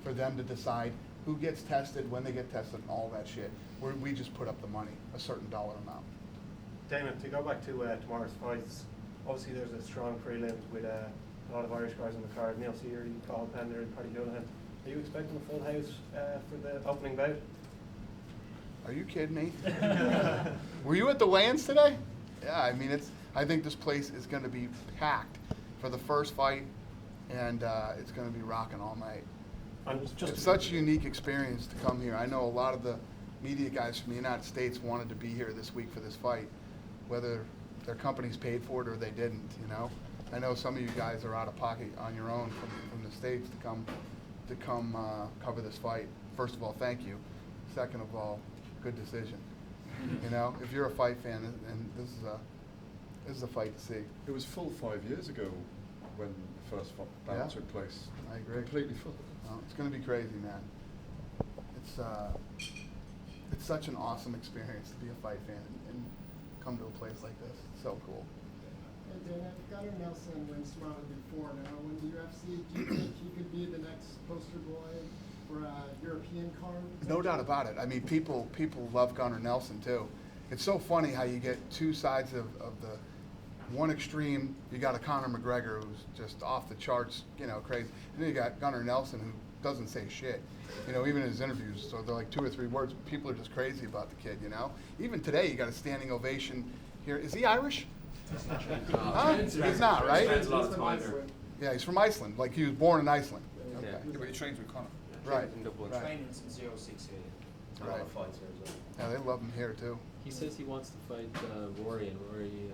for them to decide who gets tested, when they get tested, and all that shit. We just put up the money, a certain dollar amount. Dana, to go back to tomorrow's fights, obviously there's a strong prelims with a lot of Irish guys on the card. Neil Seary, Carl Pender, and Paddy Houlihan. Are you expecting a full house for the opening bout? Are you kidding me? Were you at the weigh-ins today? Yeah, I mean, I think this place is going to be packed for the first fight, and it's going to be rocking all night. It's such a unique experience to come here. I know a lot of the media guys from the United States wanted to be here this week for this fight, whether their companies paid for it or they didn't, you know. I know some of you guys are out of pocket on your own from the States to come cover this fight. First of all, thank you. Second of all, good decision. You know, if you're a fight fan, and this is a fight to see. It was full 5 years ago when the first bout took place. I agree. Completely full. It's going to be crazy, man. It's such an awesome experience to be a fight fan and come to a place like this. It's so cool. Hey Dana, Gunnar Nelson went smarter before. Now, when the UFC, do you think he could be the next poster boy for a European card? No doubt about it. I mean, people love Gunnar Nelson too. It's so funny how you get two sides of the one extreme. You got a Conor McGregor who's just off the charts, you know, crazy, and then you got Gunnar Nelson who doesn't say shit, you know, even in his interviews. So they're like 2 or 3 words. People are just crazy about the kid, you know. Even today, you got a standing ovation here. Is he Irish? Huh? He's not, right? Yeah, he's from Iceland. Like he was born in Iceland. Okay. Yeah, but he trains with Conor. Right. Training since 06 here. A lot of fights here as well. Yeah, they love him here too. He says he wants to fight Rory, and Rory, you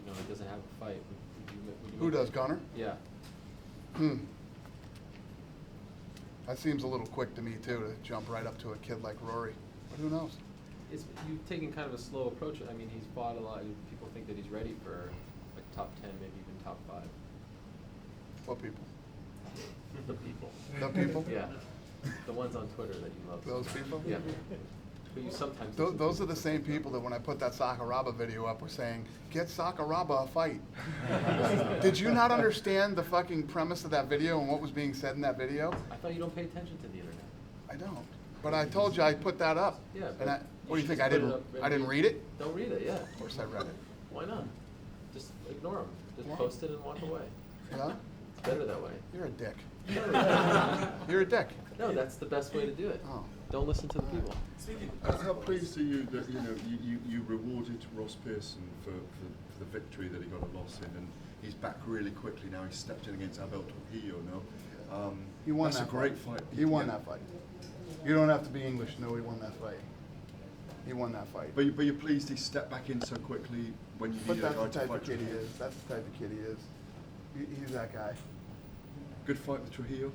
know, doesn't have a fight. Would you Who make does, that- Gunnar? Yeah. That seems a little quick to me too, to jump right up to a kid like Rory. But who knows? You've taken kind of a slow approach. I mean, he's fought a lot. People think that he's ready for like top 10, maybe even top 5. What people? The people. The people? Yeah. The ones on Twitter that you love. Those people? Yeah. But you sometimes. Those are the same people that when I put that Sakuraba video up were saying, get Sakuraba a fight. Did you not understand the fucking premise of that video and what was being said in that video? I thought you don't pay attention to the internet. I don't. But I told you I put that up. Yeah. And but what do you think? should I just put didn't. it up I didn't read it. Don't read it. Yeah. Of course I read it. Why not? Just ignore them. Just Why? post it and walk away. Yeah? It's better that way. You're a dick. You're a dick. No, that's the best way to do it. Oh. Don't listen to the people. How pleased are you that you rewarded Ross Pearson for the victory that he got a loss in, and he's back really quickly now. He stepped in against Abel Trujillo now. He won that's that a great fight. fight. He won that fight. You don't have to be English to know he won that fight. He won that fight. But you're pleased he stepped back in so quickly when you But needed a that's guy the to type fight of kid he Trujillo. is. That's the type of kid he is. He's that guy. Good fight with Trujillo.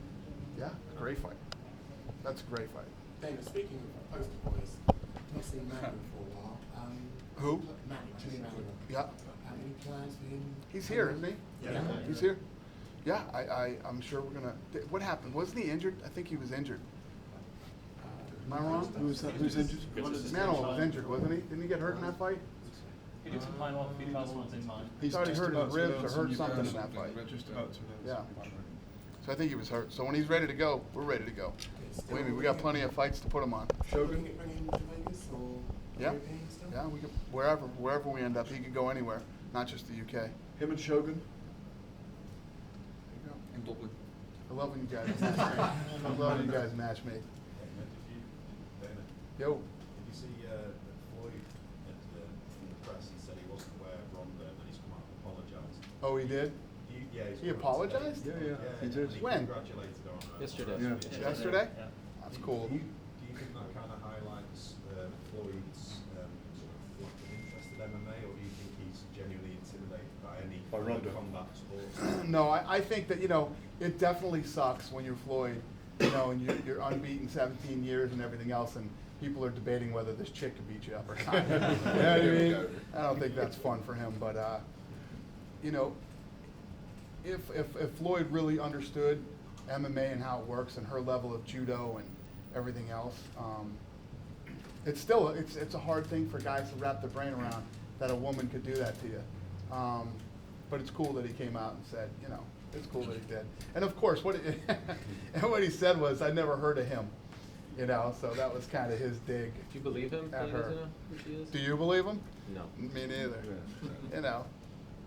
Yeah, great fight. That's a great fight. David, speaking of poster boys, not seen Manuel for a while. Who? Manuel. Yeah. Any plans for him? He's here, isn't he? Yeah. He's here. Yeah, I'm sure we're gonna. What happened? Wasn't he injured? I think he was injured. Am I wrong? Who's injured? Manuel was injured, wasn't he? Didn't he get hurt in that fight? He took some time off, he travelled in mind. He thought he just hurt about his to ribs or announce hurt a new something in person. that fight. We're just about to announce Yeah. a new partner. So I think he was hurt. So when he's ready to go, we're ready to go. Believe me, we got plenty of fights to put him on. Shogun? Bring him to Vegas or Yeah, European still? yeah, we could, wherever we end up, he could go anywhere, not just the UK. Him and Shogun? In Dublin. I love when you guys match me. I love when you guys match me. Yo. Did you see that Floyd in the press, he said he wasn't aware of Ronda, and he's come out and apologised. Oh, he did? Yeah, He apologized? Yeah, he did. and he When? congratulated her on her. Yesterday. Yeah. Yesterday? Yeah. That's cool. Do you think that kind of highlights Floyd's sort of lack of interest in MMA, or do you think he's genuinely intimidated by any By Ronda? combat sports? No, I think that, it definitely sucks when you're Floyd, and you're unbeaten 17 years and everything else, and people are debating whether this chick could beat you up or not. You know what I mean? I don't think that's fun for him, but, if Floyd really understood MMA and how it works and her level of judo and everything else, it's still, it's a hard thing for guys to wrap their brain around that a woman could do that to you. But it's cool that he came out and said, it's cool that he did. And of course, what he said was, I never heard of him, so that was kind of his dig. Do you believe him? At He her. doesn't know who she is? Do you believe him? No. Me neither.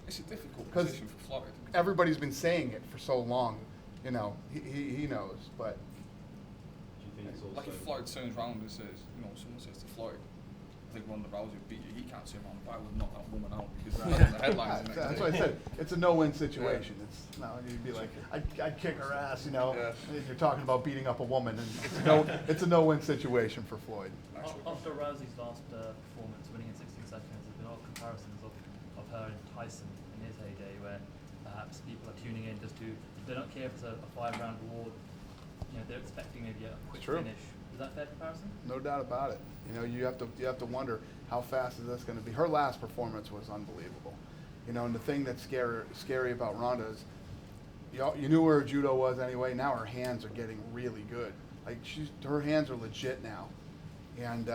It's a difficult 'Cause position for Floyd. Everybody's been saying it for so long, he knows, but Do you think it's also... Like if Floyd turns around and says, someone says to Floyd, I think Ronda Rousey would beat you, he can't say, man, I would knock that woman out because that's in the headlines the next that's day. what I said. It's a no-win situation. You'd be like, I'd kick her ass, and you're talking about beating up a woman, and it's a no-win situation for Floyd. After Rousey's last performance, winning in 16 seconds, there's been a lot of comparisons of her and Tyson in his heyday, where perhaps people are tuning in just to, they don't care if it's a 5-round award, they're expecting maybe a quick true. finish. Is that a fair comparison? No doubt about it. You have to wonder how fast is this going to be. Her last performance was unbelievable. And the thing that's scary about Ronda is, you knew where her judo was anyway. Now her hands are getting really good. Like her hands are legit now. And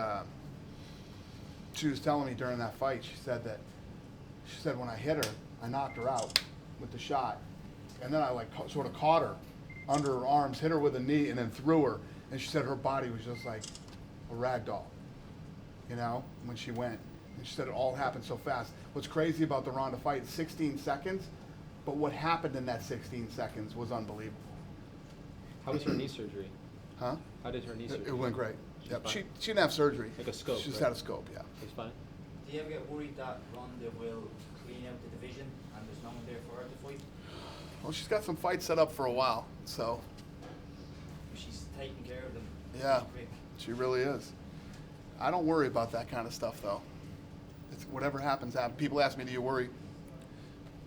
she was telling me during that fight, she said when I hit her, I knocked her out with the shot, and then I sort of caught her under her arms, hit her with a knee, and then threw her. And she said her body was just like a rag doll, when she went. And she said it all happened so fast. What's crazy about the Ronda fight, 16 seconds, but what happened in that 16 seconds was unbelievable. How was her knee surgery? Huh? How did her knee surgery? It went great. She's Yep. fine? She didn't have surgery. Like a scope, She just right? had a scope, yeah. She's fine? Do you ever get worried that Ronda will clean out the division and there's no one there for her to fight? Well, she's got some fights set up for a while, so She's taking care of them. yeah. Quick. She really is. I don't worry about that kind of stuff, though. It's whatever happens, happens. People ask me, do you worry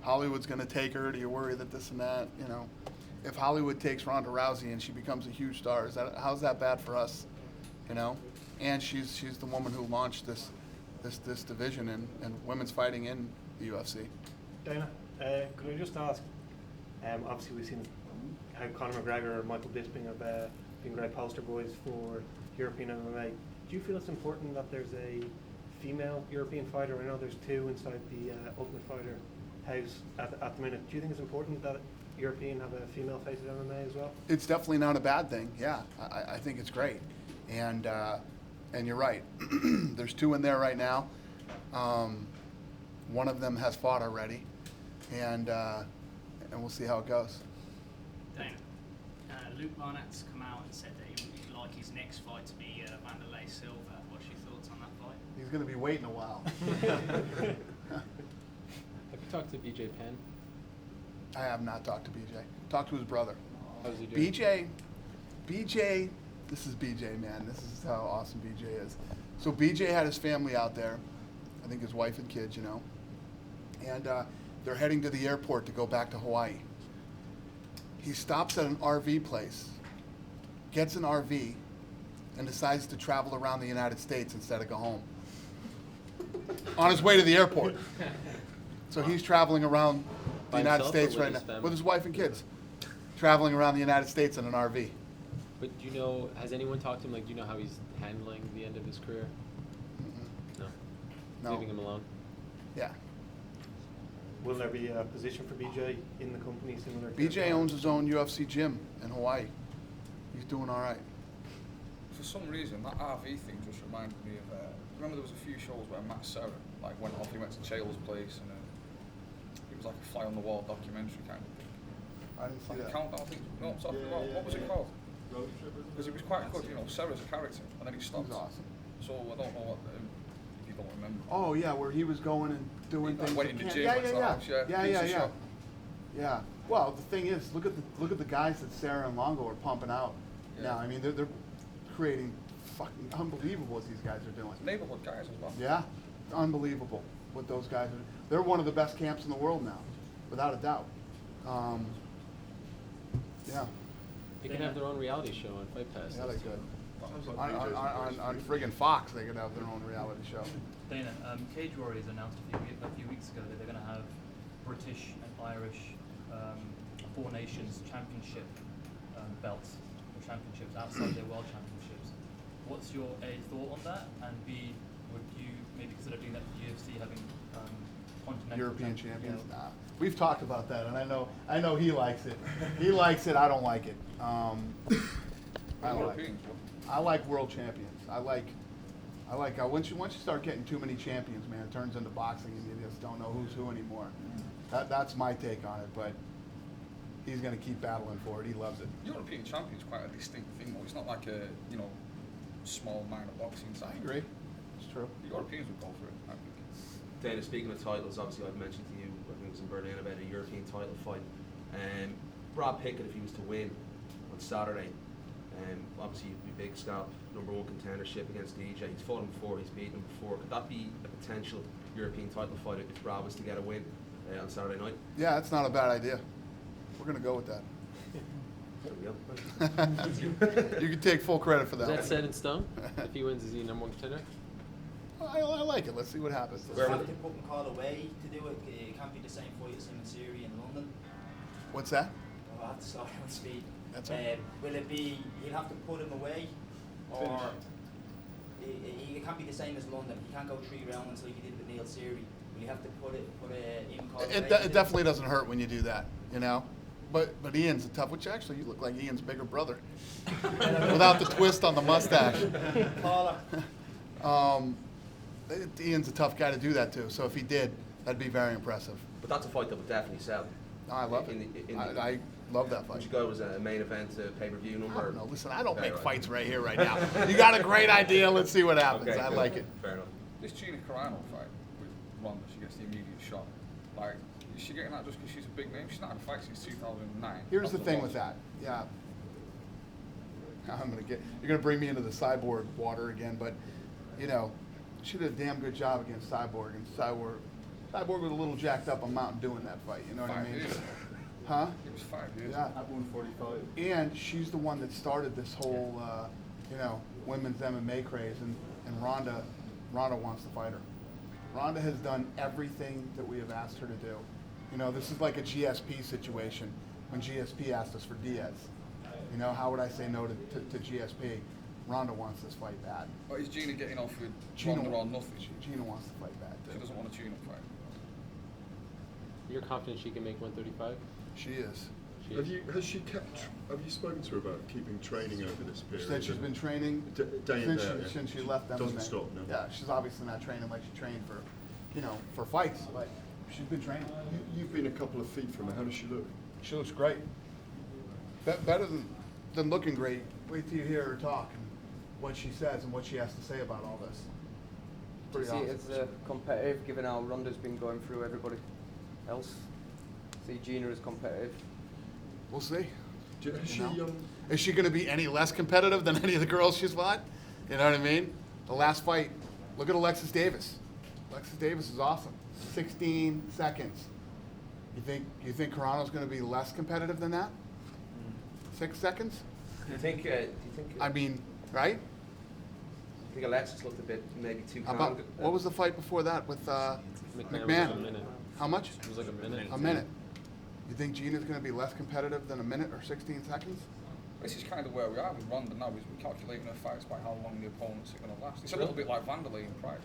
Hollywood's going to take her? Do you worry that this and that? You know, if Hollywood takes Ronda Rousey and she becomes a huge star, how's that bad for us? You know, and she's the woman who launched this division and women's fighting in the UFC. Dana, could I just ask? Obviously, we've seen how Conor McGregor and Michael Bisping have been great poster boys for European MMA. Do you feel it's important that there's a female European fighter? I know there's two inside the Ultimate Fighter house at the minute. Do you think it's important that European have a female face of MMA as well? It's definitely not a bad thing. Yeah, I think it's great, and you're right. There's two in there right now. One of them has fought already, and we'll see how it goes. Dana, Luke Barnett's come out and said that he'd like his next fight to be Wanderlei Silva. What's your thoughts on that fight? He's going to be waiting a while. Have you talked to BJ Penn? I have not talked to BJ. Talked to his brother. How's he doing? BJ, this is BJ, man. This is how awesome BJ is. So BJ had his family out there, I think his wife and kids, you know, and they're heading to the airport to go back to Hawaii. He stops at an RV place, gets an RV, and decides to travel around the United States instead of go home. On his way to the airport. So he's traveling around the By United himself States or with right his now family? with his wife and kids, traveling around the United States in an RV. But do you know, has anyone talked to him? Like, do you know how he's handling the end of his career? No. No. Leaving him alone? Yeah. Will there be a position for BJ in the company similar to BJ owns his own UFC gym in Hawaii. He's doing all right. For some reason, that RV thing just reminded me of. Remember, there was a few shows where Matt Serra went off. He went to Chael's place, and it was like a fly on the wall documentary kind of thing. I didn't see like that. a countdown thing. You know what I'm talking about? What was it called? Because it was quite good. You know, Serra's a character, and then he stopped. He's awesome. So I don't know what if you don't remember. Oh yeah, where he was going and doing things. Went in the that gym, can't- went to the house, yeah. Yeah. Well, the thing is, look at the guys that Sarah and Longo are pumping out now. I mean, they're creating fucking unbelievable what these guys are doing. Neighborhood guys as well. Yeah, unbelievable what those guys are. They're one of the best camps in the world now, without a doubt. Yeah. They can have their own reality show on Fight Pass. Yeah, they could. On friggin' Fox, they could have their own reality show. Dana, Cage Warriors announced a few weeks ago that they're going to have British and Irish Four Nations Championship belts or championships outside their World Championships. What's your A, thought on that, and B, would you maybe consider doing that for UFC, having continental European champions? Nah. We've talked about that, and I know he likes it. He likes it. I don't like it. I like world champions. I like once you start getting too many champions, man, it turns into boxing, and you just don't know who's who anymore. That's my take on it, but he's going to keep battling for it. He loves it. European champion is quite a distinct thing, though. It's not like a small minor boxing side. I agree. It's true. The Europeans would go for it, I think. Dana, speaking of titles, obviously I've mentioned to you, I think it was in Berlin, about a European title fight. Brad Pickett, if he was to win on Saturday, obviously he'd be big scalp, #1 contendership against DJ. He's fought him before, he's beaten him before. Could that be a potential European title fight if Brad was to get a win on Saturday night? Yeah, that's not a bad idea. We're going to go with that. You can take full credit for that. Is that set in stone? If he wins, is he #1 contender? I like it. Let's see what happens. Does it have to put McCall away to do it? It can't be the same fight as him and Siri in London. What's that? Oh, I have to start on speed. That's right. Will it be, he'll have to put him away, or it can't be the same as London? He can't go 3 rounds like he did with Neil Siri. Will you have to put him away? It definitely doesn't hurt when you do that, you know. But Ian's a tough. Which actually, you look like Ian's bigger brother, without the twist on the mustache. Ian's a tough guy to do that to. So if he did, that'd be very impressive. But that's a fight that would definitely sell. I love it. I love that fight. Would you go as a main event pay-per-view number? I don't know. Listen, I don't make fights right here, right now. You got a great idea. Let's see what happens. Okay, I good. like it. Fair enough. This Gina Carano fight with Ronda, she gets the immediate shot. Like, is she getting that just because she's a big name? She's not had a fight since 2009. Here's the thing with that. Yeah. you're gonna bring me into the Cyborg water again, but you know, she did a damn good job against Cyborg, and Cyborg was a little jacked up on Mountain Dew in that fight. You know what I 5 mean? years. Huh? It was 5 years. Yeah. At 145. And she's the one that started this whole, you know, women's MMA craze, and Ronda wants to fight her. Ronda has done everything that we have asked her to do. You know, this is like a GSP situation. When GSP asked us for Diaz, you know, how would I say no to GSP? Ronda wants this fight bad. But is Gina getting off with Gina, Ronda or nothing? Gina wants to fight bad too. She doesn't want a tune-up fight. You're confident she can make 135? She is. Have you spoken to her about keeping training over this She period? said she's been training day in, day out, since she left MMA. Doesn't stop, no. Yeah, she's obviously not training like she trained for, you know, for fights, but she's been training. You've been a couple of feet from her. How does she look? She looks great. Better than looking great. Wait till you hear her talk and what she says and what she has to say about all this. Do you Pretty see awesome. it as competitive, given how Ronda's been going through everybody else? See Gina as competitive? We'll see. Is she, Is she going to be any less competitive than any of the girls she's fought? You know what I mean? The last fight, look at Alexis Davis. Alexis Davis is awesome. 16 seconds. You think Carano's going to be less competitive than that? 6 seconds? Do you think? I mean, right? I think Alexis looked a bit maybe too How calm. about, what was the fight before that with McMahon was McMahon? a minute. How much? It was like a minute. A minute. You think Gina's going to be less competitive than a minute or 16 seconds? This is kind of where we are with Ronda now, is we're calculating her fights by how long the opponents are going to last. It's a little bit like Vanderlei in Pride,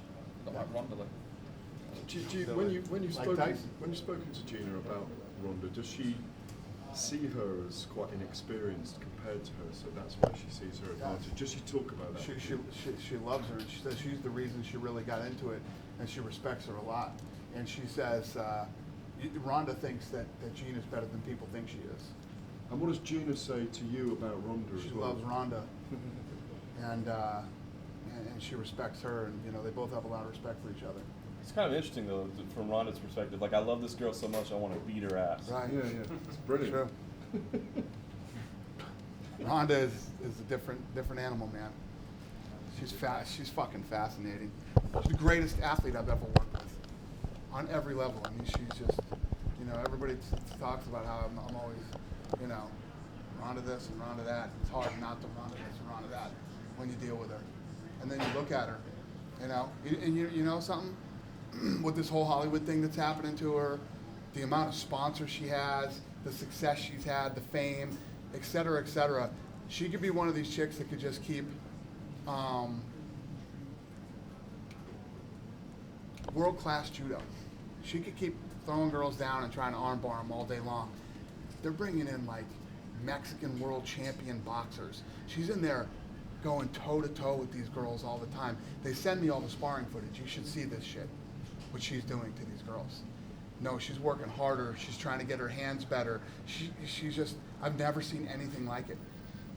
not like Ronda. When you've Like Tyson? spoken to Gina about Ronda, does she see her as quite inexperienced compared to her? So that's why she sees her advantage. Does she talk about that? She loves her. She says she's the reason she really got into it, and she respects her a lot. And she says Ronda thinks that Gina's better than people think she is. And what does Gina say to you about Ronda She as well? loves Ronda, and she respects her, and you know they both have a lot of respect for each other. It's kind of interesting though, from Ronda's perspective. Like, I love this girl so much, I want to beat her ass. Right? Yeah, it's brilliant. True. Ronda is a different animal, man. She's she's fucking fascinating. She's the greatest athlete I've ever worked with, on every level. I mean, she's just, you know, everybody talks about how I'm always, you know, Ronda this and Ronda that. It's hard not to Ronda this and Ronda that when you deal with her. And then you look at her, you know, and you know something? With this whole Hollywood thing that's happening to her, the amount of sponsors she has, the success she's had, the fame, et cetera, she could be one of these chicks that could just keep world-class judo. She could keep throwing girls down and trying to armbar them all day long. They're bringing in like Mexican world champion boxers. She's in there going toe-to-toe with these girls all the time. They send me all the sparring footage. You should see this shit, what she's doing to these girls. No, she's working harder. She's trying to get her hands better. She's just, I've never seen anything like it.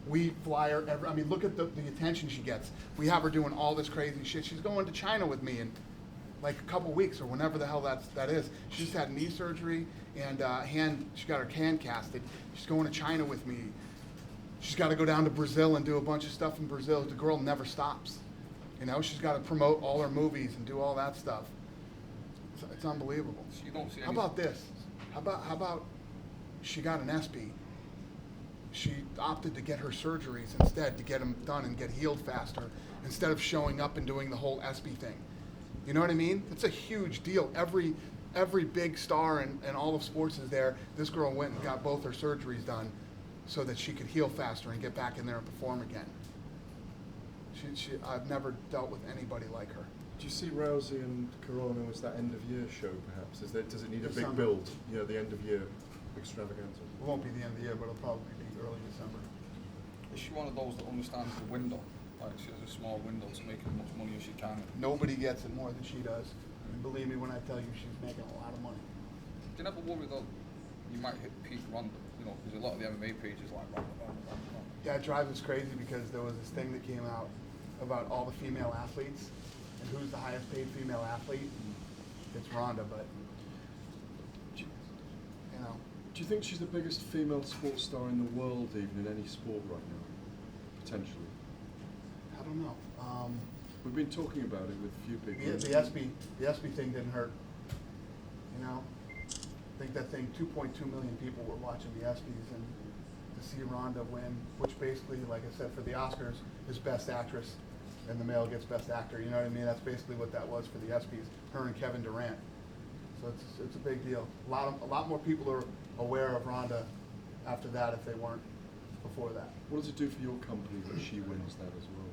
We fly her, I mean, look at the attention she gets. We have her doing all this crazy shit. She's going to China with me in like a couple weeks or whenever the hell that is. She just had knee surgery and she got her hand casted. She's going to China with me. She's got to go down to Brazil and do a bunch of stuff in Brazil. The girl never stops. You know, she's got to promote all her movies and do all that stuff. It's unbelievable. So you don't see How about this? How about she got an SB? She opted to get her surgeries instead, to get them done and get healed faster, instead of showing up and doing the whole SB thing. You know what I mean? It's a huge deal. Every big star in all of sports is there. This girl went and got both her surgeries done so that she could heal faster and get back in there and perform again. I've never dealt with anybody like her. Do you see Rousey and Carano as that end-of-year show, perhaps? Does it need a big December. build? Yeah, the end-of-year extravaganza. It won't be the end of the year, but it'll probably be early December. Is she one of those that understands the window? Like, she has a small window to make as much money as she can. Nobody gets it more than she does. And believe me when I tell you she's making a lot of money. Do you never worry though you might hit peak Ronda? You know, because a lot of the MMA pages like Ronda. Yeah, it drives us crazy because there was this thing that came out about all the female athletes and who's the highest paid female athlete. It's Ronda, but you know. Do you think she's the biggest female sports star in the world, even in any sport right now? potentially? I don't know. We've been talking about it with a few people. The ESPY thing didn't hurt. You know, I think that thing, 2.2 million people were watching the ESPYs, and to see Rhonda win, which basically, like I said, for the Oscars is Best Actress, and the male gets Best Actor. You know what I mean? That's basically what that was for the ESPYs. Her and Kevin Durant. So it's a big deal. A lot more people are aware of Rhonda after that if they weren't before that. What does it do for your company that she wins that as well?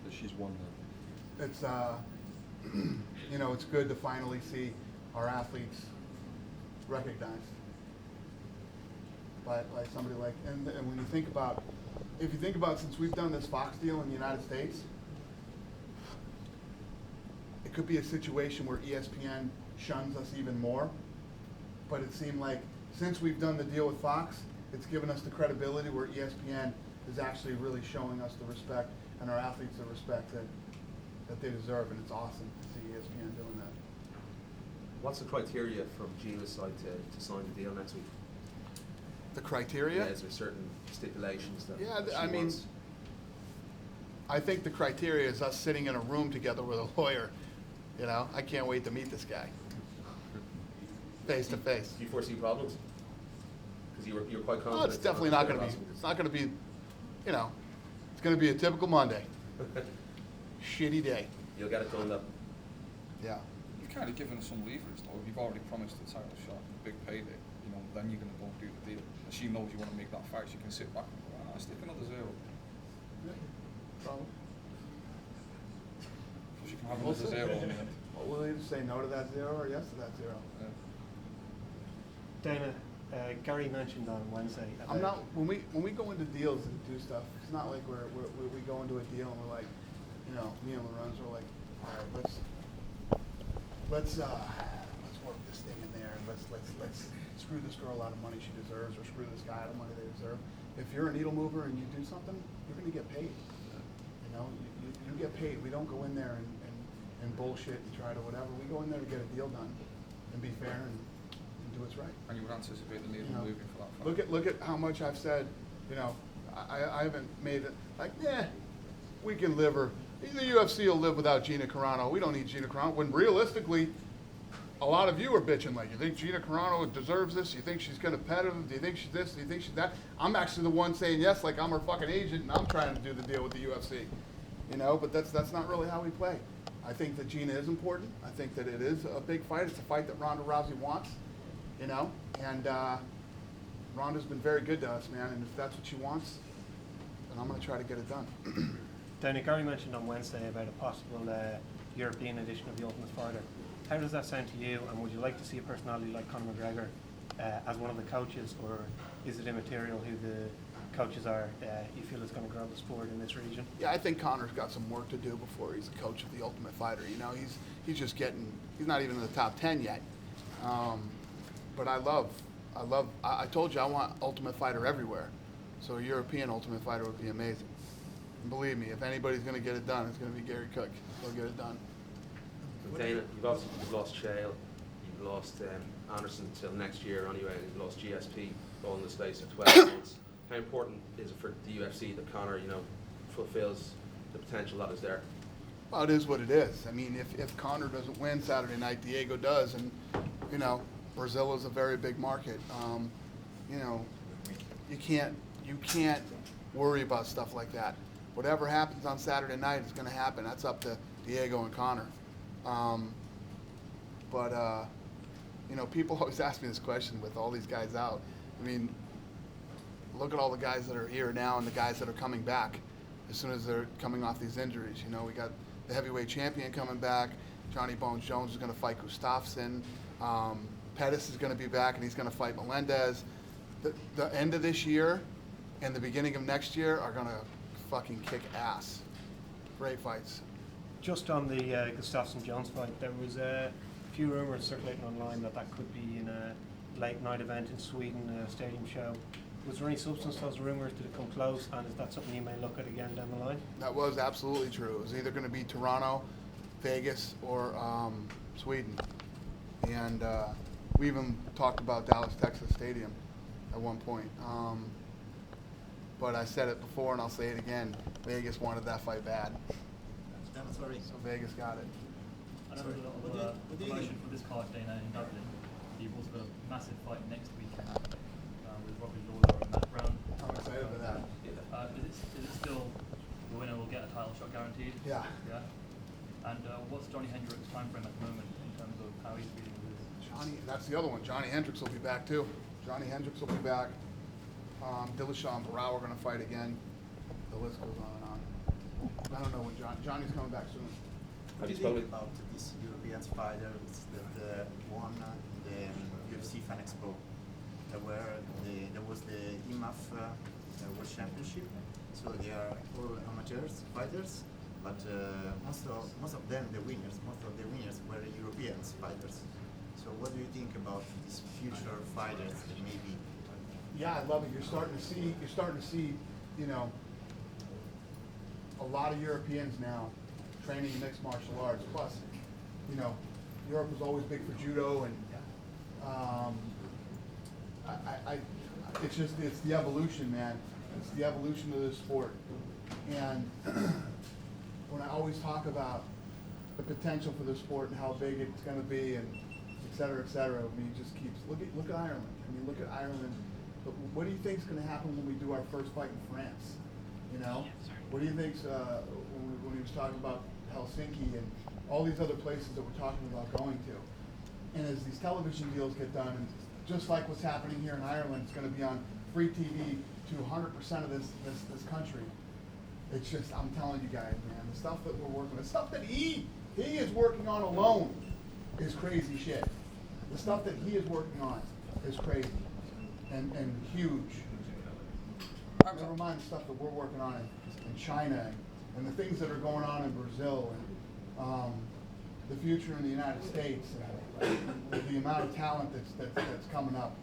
That she's won that? It's you know, it's good to finally see our athletes recognized by somebody like, and when you think about, if you think about, since we've done this Fox deal in the United States, it could be a situation where ESPN shuns us even more, but it seemed like since we've done the deal with Fox, it's given us the credibility where ESPN is actually really showing us the respect and our athletes the respect that they deserve, and it's awesome to see ESPN doing that. What's the criteria from Gina's side to sign the deal next week? The criteria? Yeah, is there certain stipulations that Yeah, she I mean, wants? I think the criteria is us sitting in a room together with a lawyer. You know, I can't wait to meet this guy face to face. Do you foresee problems? Because you're quite confident. No, it's definitely not going to be. It's not going to be. You know, it's going to be a typical Monday. Shitty day. You'll get it done though. Yeah. You've kind of given us some leverage though. You've already promised the title shot, a big payday. You know, then you're going to go do the deal. And she knows you want to make that fight. She can sit back and go, ah, stick another zero. Yeah. Problem. So she can have another zero in the end. Well, we'll either say no to that zero or yes to that zero. Yeah. Dana, Gary mentioned on Wednesday. I'm not, when we go into deals and do stuff, it's not like we go into a deal and we're like, you know, me and Lorenzo are like, all right, let's work this thing in there, and let's screw this girl out of money she deserves, or screw this guy out of money they deserve. If you're a needle mover and you do something, you're going to get paid. You know, you get paid. We don't go in there and bullshit and try to whatever. We go in there to get a deal done and be fair and do what's right. And you would anticipate the needle moving for that fight. Look at how much I've said. You know, I haven't made it like, we can live, or the UFC will live without Gina Carano. We don't need Gina Carano. When realistically, a lot of you are bitching like, you think Gina Carano deserves this? You think she's competitive? Do you think she's this? Do you think she's that? I'm actually the one saying yes, like I'm her fucking agent, and I'm trying to do the deal with the UFC. You know, but that's not really how we play. I think that Gina is important. I think that it is a big fight. It's a fight that Ronda Rousey wants. You know, and Ronda's been very good to us, man. And if that's what she wants, then I'm going to try to get it done. Danny, Gary mentioned on Wednesday about a possible European edition of The Ultimate Fighter. How does that sound to you, and would you like to see a personality like Conor McGregor as one of the coaches, or is it immaterial who the coaches are? You feel it's going to grow the sport in this region? Yeah, I think Conor's got some work to do before he's a coach of The Ultimate Fighter. You know, he's just getting, he's not even in the top 10 yet. But I told you I want Ultimate Fighter everywhere. So a European Ultimate Fighter would be amazing. And believe me, if anybody's going to get it done, it's going to be Gary Cook. He'll get it done. Dana, you've lost Shale, you've lost Anderson until next year anyway, and you've lost GSP all in the space of 12 months. How important is it for the UFC that Conor, you know, fulfills the potential that is there? Well, it is what it is. I mean, if Conor doesn't win Saturday night, Diego does, and you know, Brazil is a very big market. You know, you can't worry about stuff like that. Whatever happens on Saturday night is going to happen. That's up to Diego and Conor. You know, people always ask me this question with all these guys out. I mean, look at all the guys that are here now and the guys that are coming back as soon as they're coming off these injuries. You know, we got the heavyweight champion coming back. Johnny Bones Jones is going to fight Gustafsson. Pettis is going to be back, and he's going to fight Melendez. The end of this year and the beginning of next year are going to fucking kick ass. Great fights. Just on the Gustafsson Jones fight, there was a few rumours circulating online that could be in a late night event in Sweden, a stadium show. Was there any substance to those rumours? Did it come close? And is that something you may look at again down the line? That was absolutely true. It was either going to be Toronto, Vegas, or Sweden. And we even talked about Dallas, Texas Stadium at one point. but I said it before and I'll say it again. Vegas wanted that fight bad. So Vegas got it. I know there's a lot of promotion for this card, Dana, in Dublin. You've also got a massive fight next weekend with Robbie Lawler and Matt Brown. I'm excited for that. Is it still the winner will get a title shot guaranteed? Yeah. Yeah. And what's Johnny Hendricks' time frame at the moment in terms of how he's feeling with this? Johnny, that's the other one. Johnny Hendricks will be back too. Johnny Hendricks will be back. Dillashaw and Barao are going to fight again. The list goes on and on. I don't know when Johnny's coming back soon. What do you think about this European fighters that won the UFC Fan Expo? There was the IMAF World Championship, so they are all amateurs fighters, but most of them, most of the winners were European fighters. So what do you think about these future fighters that maybe? Yeah, I love it. You're starting to see, you know, a lot of Europeans now training mixed martial arts. Plus, you know, Europe was always big for judo, and it's the evolution, man. It's the evolution of the sport. And when I always talk about the potential for the sport and how big it's going to be, and et cetera, I mean, it just keeps look at Ireland. I mean, look at Ireland. But what do you think is going to happen when we do our first fight in France? You know, what do you think when he was talking about Helsinki and all these other places that we're talking about going to? And as these television deals get done, and just like what's happening here in Ireland, it's going to be on free TV to 100% of this country. It's just, I'm telling you guys, man, the stuff that we're working on, the stuff that he is working on alone is crazy shit. The stuff that he is working on is crazy and huge. Never mind the stuff that we're working on in China and the things that are going on in Brazil and the future in the United States and the amount of talent that's coming up.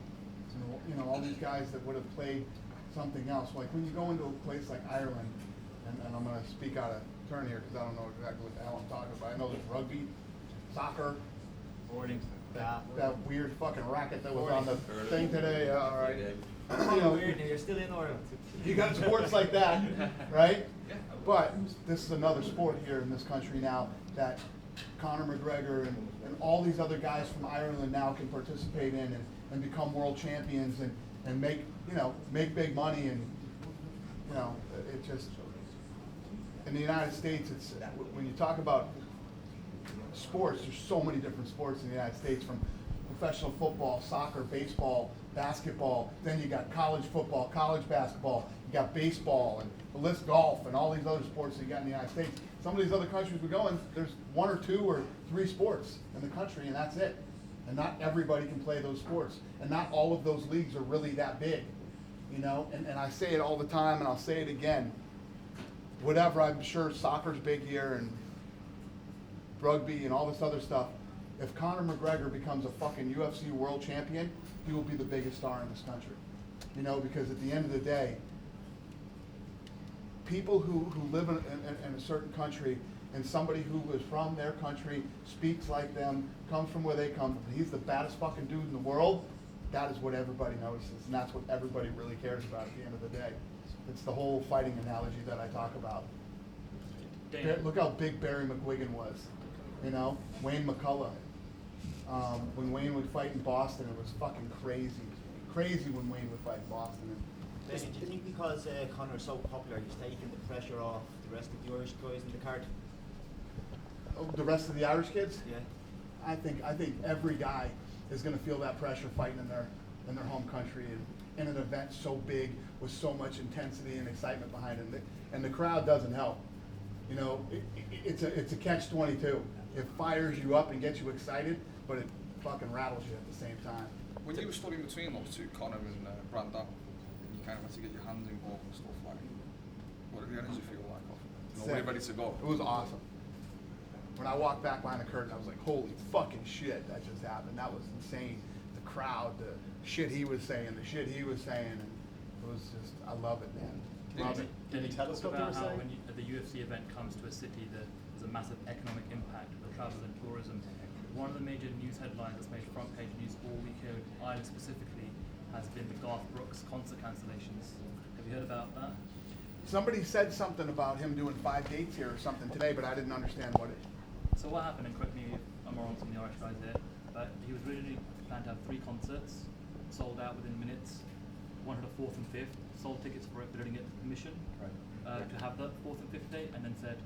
You know, all these guys that would have played something else. Like when you go into a place like Ireland, and I'm going to speak out of turn here because I don't know exactly what the hell I'm talking about. I know there's rugby, soccer, that weird fucking racket that was on the thing today. All right. You know, you're still in Ireland. you got sports like that, right? But this is another sport here in this country now that Conor McGregor and all these other guys from Ireland now can participate in and become world champions and make big money, and you know, it just, in the United States, it's, when you talk about sports, there's so many different sports in the United States, from professional football, soccer, baseball, basketball, then you got college football, college basketball, you got baseball, and the list, golf, and all these other sports that you got in the United States. Some of these other countries we go in, there's 1 or 2 or 3 sports in the country, and that's it. And not everybody can play those sports, and not all of those leagues are really that big, you know. And I say it all the time, and I'll say it again. Whatever, I'm sure soccer's big here, and rugby, and all this other stuff. If Conor McGregor becomes a fucking UFC world champion, he will be the biggest star in this country. You know, because at the end of the day, people who live in a certain country, and somebody who is from their country, speaks like them, comes from where they come from, he's the baddest fucking dude in the world, that is what everybody notices, and that's what everybody really cares about at the end of the day. It's the whole fighting analogy that I talk about. Look how big Barry McGuigan was, you know, Wayne McCullough. When Wayne would fight in Boston, it was fucking crazy when Wayne would fight in Boston. Do you think because Conor's so popular, he's taking the pressure off the rest of the Irish guys in the card? Oh, the rest of the Irish kids? Yeah. I think every guy is going to feel that pressure fighting in their home country, and in an event so big with so much intensity and excitement behind it, and the crowd doesn't help. You know, it's a catch-22. It fires you up and gets you excited, but it fucking rattles you at the same time. When you were studying between those two, Conor and Brandon, and you kind of had to get your hands involved and stuff like, what did the energy feel like? You know, were you ready to go? It was awesome. When I walked back behind the curtain, I was like, holy fucking shit, that just happened. That was insane. The crowd, the shit he was saying, and it was just, I love it, man. Love it. Can you tell us about how when the UFC event comes to a city, there's a massive economic impact for travel and tourism? One of the major news headlines that's made front page news all week here in Ireland specifically has been the Garth Brooks concert cancellations. Have you heard about that? Somebody said something about him doing 5 dates here or something today, but I didn't understand what it. So what happened, and correct me if I'm wrong, some of the Irish guys there, but he was really planned to have 3 concerts, sold out within minutes, wanted a 4th and 5th, sold tickets for it but didn't get permission to have the 4th and 5th date, and then said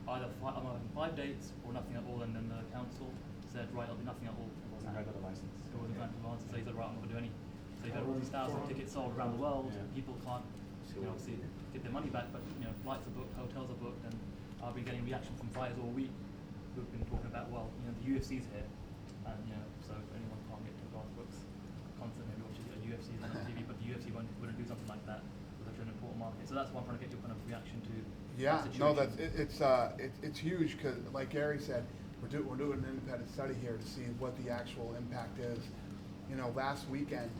either I'm having 5 dates or nothing at all, and then the council said, right, it'll be nothing at all. It wasn't granted a license. It wasn't granted a license, so he said, right, I'm not going to do any. So you've had all these thousands of tickets sold around the world, people can't, obviously get their money back, but flights are booked, hotels are booked, and I've been getting reaction from fighters all week who've been talking about, well, the UFC's here, and so if anyone can't get to Garth Brooks concert, maybe watch a UFC on TV, but the UFC wouldn't do something like that with such an important market. So that's why I'm trying to get your kind of reaction to. Yeah, no, it's huge because, like Gary said, we're doing an independent study here to see what the actual impact is. Last weekend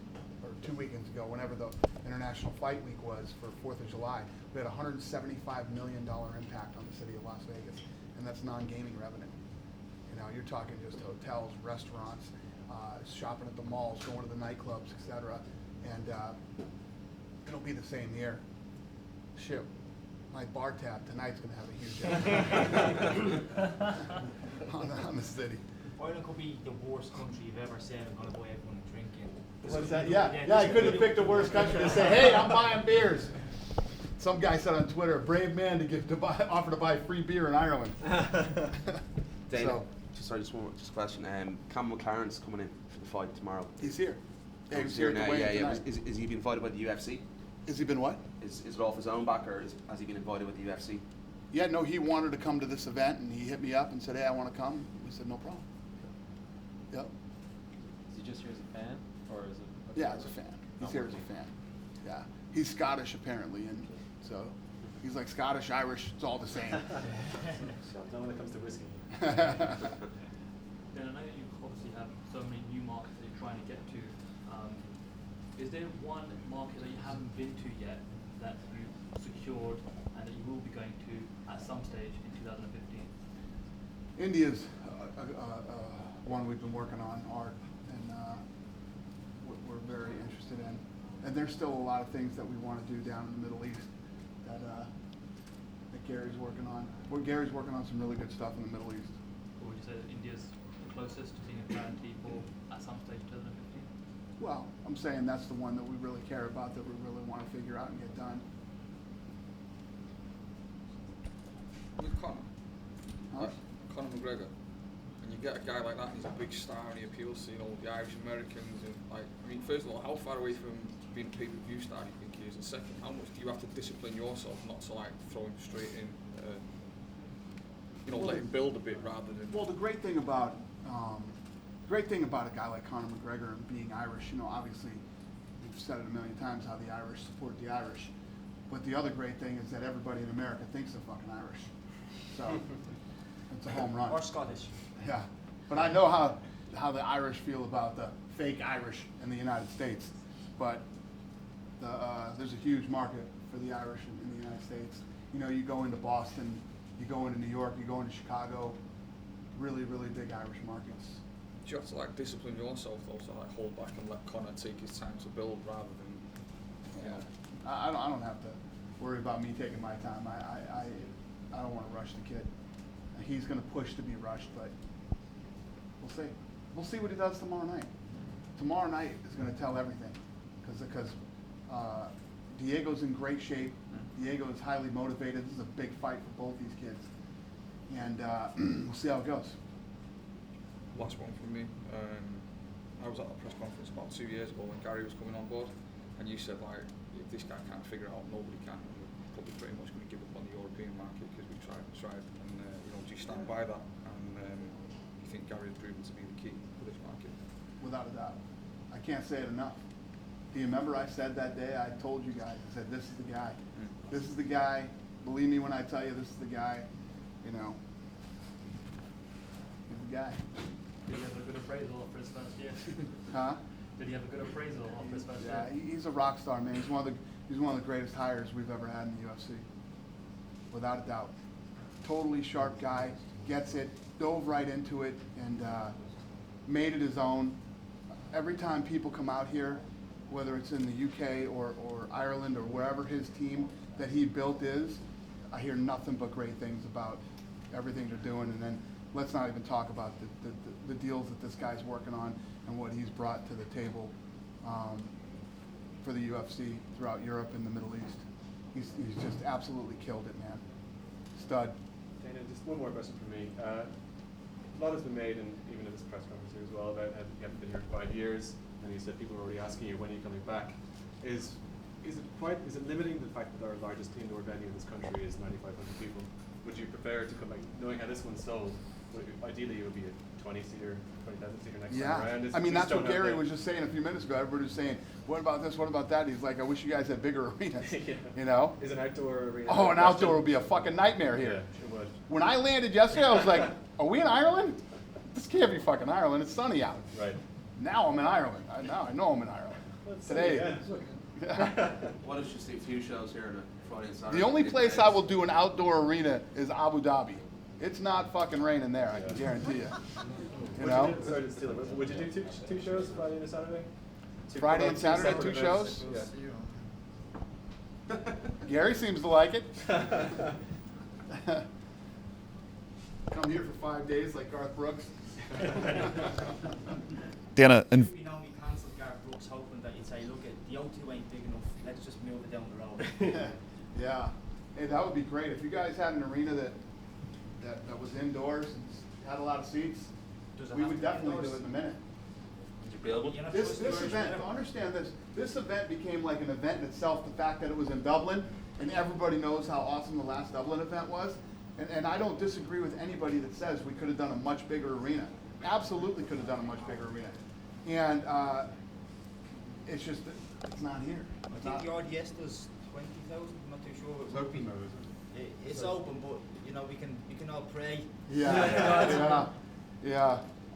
or 2 weekends ago, whenever the International Fight Week was for 4th of July, we had a $175 million impact on the city of Las Vegas, and that's non-gaming revenue. You're talking just hotels, restaurants, shopping at the malls, going to the nightclubs, etc. And it'll be the same here. Shit, my bar tab tonight's going to have a huge impact on the city. Ireland could be the worst country you've ever said I'm going to buy everyone a drink in. What's that? Yeah, I couldn't have picked the worst country to say, hey, I'm buying beers. Some guy said on Twitter, a brave man offer to buy free beer in Ireland. Dana, just a question. Cam McLaren's coming in for the fight tomorrow. He's here. Yeah, he's here now. Yeah. Is he been invited by the UFC? Has he been what? Is it off his own back, or has he been invited by the UFC? Yeah, no, he wanted to come to this event, and he hit me up and said, hey, I want to come. We said, no problem. Yep. Is he just here as a fan, or is it? Yeah, as a fan. He's here as a fan. Yeah. He's Scottish, apparently, and so he's like Scottish, Irish, it's all the same. Not when it comes to whiskey. Then I know that you obviously have so many new markets that you're trying to get to. Is there one market that you haven't been to yet that you secured and that you will be going to at some stage in 2015? India's one we've been working on hard, and we're very interested in. And there's still a lot of things that we want to do down in the Middle East that Gary's working on. Gary's working on some really good stuff in the Middle East. Or would you say that India's the closest to being a guarantee for at some stage in 2015? Well, I'm saying that's the one that we really care about, that we really want to figure out and get done. With Conor McGregor, and you get a guy like that, and he's a big star, and he appeals to the Irish Americans, and first of all, how far away from being a pay-per-view star do you think he is? And second, how much do you have to discipline yourself not to throw him straight in? Let him build a bit rather than. Well, the great thing about a guy like Conor McGregor and being Irish, obviously, we've said it a million times how the Irish support the Irish. But the other great thing is that everybody in America thinks they're fucking Irish. So it's a home run. Or Scottish. Yeah. But I know how the Irish feel about the fake Irish in the United States. But there's a huge market for the Irish in the United States. You go into Boston, you go into New York, you go into Chicago, really, really big Irish markets. Do you have to discipline yourself though, to hold back and let Conor take his time to build rather than? I don't have to worry about me taking my time. I don't want to rush the kid. He's going to push to be rushed, but we'll see. We'll see what he does tomorrow night. Tomorrow night is going to tell everything, because Diego's in great shape. Diego is highly motivated. This is a big fight for both these kids, and we'll see how it goes. Last one from me. I was at a press conference about 2 years ago when Gary was coming on board, and you said if this guy can't figure it out, nobody can. And we're probably pretty much going to give up on the European market because we've tried, and do you stand by that? And you think Gary has proven to be the key for this market? Without a doubt. I can't say it enough. Do you remember I said that day, I told you guys, I said, this is the guy. This is the guy. Believe me when I tell you this is the guy. He's the guy. Did he have a good appraisal for his first year? Huh? Did he have a good appraisal for his first Yeah, year? he's a rock star, man. He's one of the greatest hires we've ever had in the UFC. Without a doubt. Totally sharp guy, gets it, dove right into it, and made it his own. Every time people come out here, whether it's in the UK or Ireland or wherever his team that he built is, I hear nothing but great things about everything they're doing. And then let's not even talk about the deals that this guy's working on and what he's brought to the table for the UFC throughout Europe and the Middle East. He's just absolutely killed it, man. Stud. Dana, just one more question for me. A lot has been made, and even in this press conference here as well, about how you haven't been here 5 years, and you said people are already asking you when are you coming back. Is it limiting the fact that our largest indoor venue in this country is 9,500 people? Would you prefer to come back, knowing how this one's sold? Ideally, it would be a 20-seater, 20,000-seater next time around. I mean, that's what Gary was just saying a few minutes ago. Everybody was saying, what about this, what about that? He's like, I wish you guys had bigger arenas, you know? Is an outdoor arena? Oh, an outdoor would be a fucking nightmare here. Yeah, it would. When I landed yesterday, I was like, are we in Ireland? This can't be fucking Ireland. It's sunny out. Right. Now I'm in Ireland. Now I know I'm in Ireland. Today. What if you see a few shows here on a Friday and Saturday? The only place I will do an outdoor arena is Abu Dhabi. It's not fucking raining there, I can guarantee you. You know? Would you do two shows, Friday and Saturday? Friday and Saturday, two shows? Yeah. Gary seems to like it. Come here for 5 days like Garth Brooks. Dana, and You know, we cancelled Garth Brooks hoping that you'd say, look, the O2 ain't big enough, let's just move it down the road. Yeah. Hey, that would be great. If you guys had an arena that was indoors and had a lot of seats, we would definitely do it in a minute. Is it available? This event, understand this event became like an event in itself, the fact that it was in Dublin, and everybody knows how awesome the last Dublin event was. And I don't disagree with anybody that says we could have done a much bigger arena. Absolutely could have done a much bigger arena. And it's just, it's not here. I think the RDS does 20,000, I'm not too sure. It's open. It's open, but you know, we can all pray. Yeah.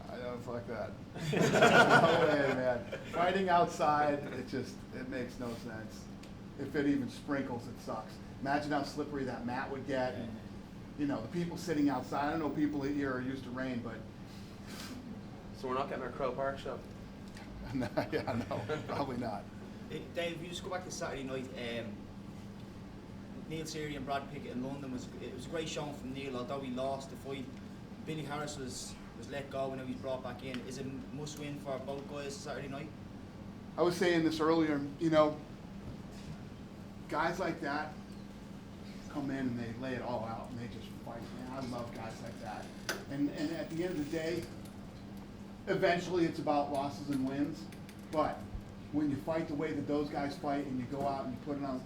I don't fuck that. No way, man. Fighting outside, it makes no sense. If it even sprinkles, it sucks. Imagine how slippery that mat would get. And, you know, the people sitting outside. I don't know people here are used to rain, but. So we're not getting our Crow Park show? No, probably not. Dave, if you just go back to Saturday night, Neil Seary and Brad Pickett in London was a great showing from Neil, although he lost the fight. Billy Harris was let go and now he's brought back in. Is it a must win for both guys Saturday night? I was saying this earlier, you know, guys like that come in and they lay it all out and they just fight. Man, I love guys like that. And at the end of the day, eventually it's about losses and wins. But when you fight the way that those guys fight and you go out and you put it on,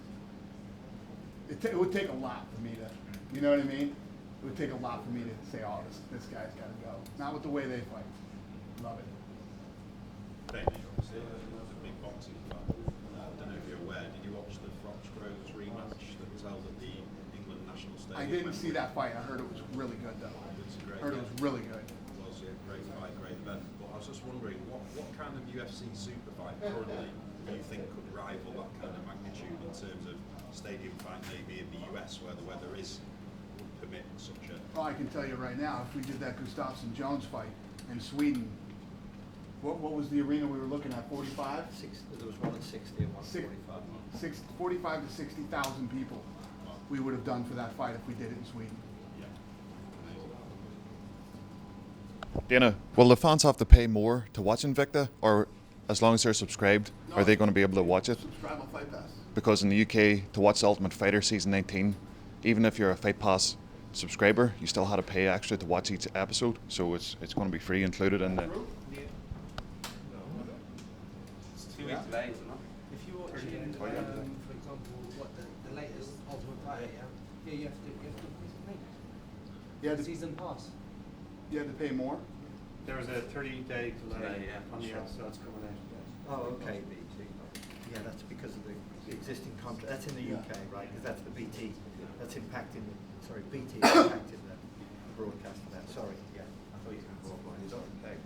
it would take a lot for me to, you know what I mean? It would take a lot for me to say, oh, this guy's got to go. Not with the way they fight. Love it. Thank you. Obviously, a big boxing fan. I don't know if you're aware. Did you watch the Froch-Groves rematch that was held at the England National Stadium? I didn't see that fight. I heard it was really good, though. I heard it was really good. It was a great fight, great event. But I was just wondering, what kind of UFC super fight currently do you think could rival that kind of magnitude in terms of stadium fight maybe in the US where the weather would permit such a... Oh, I can tell you right now, if we did that Gustafsson-Jones fight in Sweden, what was the arena we were looking at, 45? There was one at 60 and one at 45. 45 to 60,000 people we would have done for that fight if we did it in Sweden. Dana, will the fans have to pay more to watch Invicta, or as long as they're subscribed, are they going to be able to watch it? Subscribe on Fight Pass. Because in the UK, to watch The Ultimate Fighter Season 19, even if you're a Fight Pass subscriber, you still had to pay extra to watch each episode, so it's going to be free included in the... It's 2 weeks late, isn't it? If you're watching, for example, what the latest Ultimate Fighter, you have to pay. You had to, Season pass. you had to pay more? There was a 30-day delay on the Sure. episodes coming out. Oh, okay. Yeah, that's because of the existing contract. That's in the UK, right? Because that's the BT. That's impacting. BT is impacting the broadcast of that. Sorry. Yeah, I thought you were going to okay.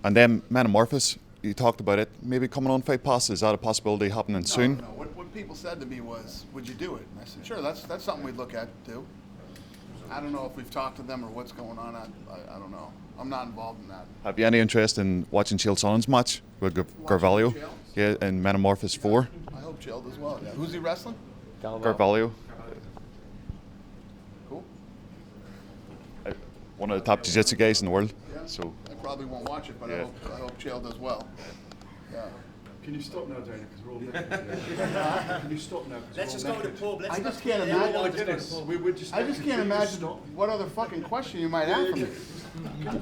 And then Metamorphosis, you talked about it, maybe coming on Fight Pass. Is that a possibility happening soon? No. What people said to me was, would you do it? And I said, sure, that's something we'd look at too. I don't know if we've talked to them or what's going on. I don't know. I'm not involved in that. Have you any interest in watching Chael Sonnen's match with Carvalho? Chael? Yeah, in Metamorphosis 4. I hope Chael does well. Yeah. Who's he wrestling? Carvalho. Cool. One of the top jiu-jitsu guys in the world. Yeah. So I probably won't watch it, but Yeah. I hope Chael does well. Yeah. Can you stop now, Dana? Because we're all looking at you. Can you stop now? Let's just go to the pub. Let's I just not- can't yeah, imagine. we'll just go to the pub. I just can't imagine what other fucking question you might have for me.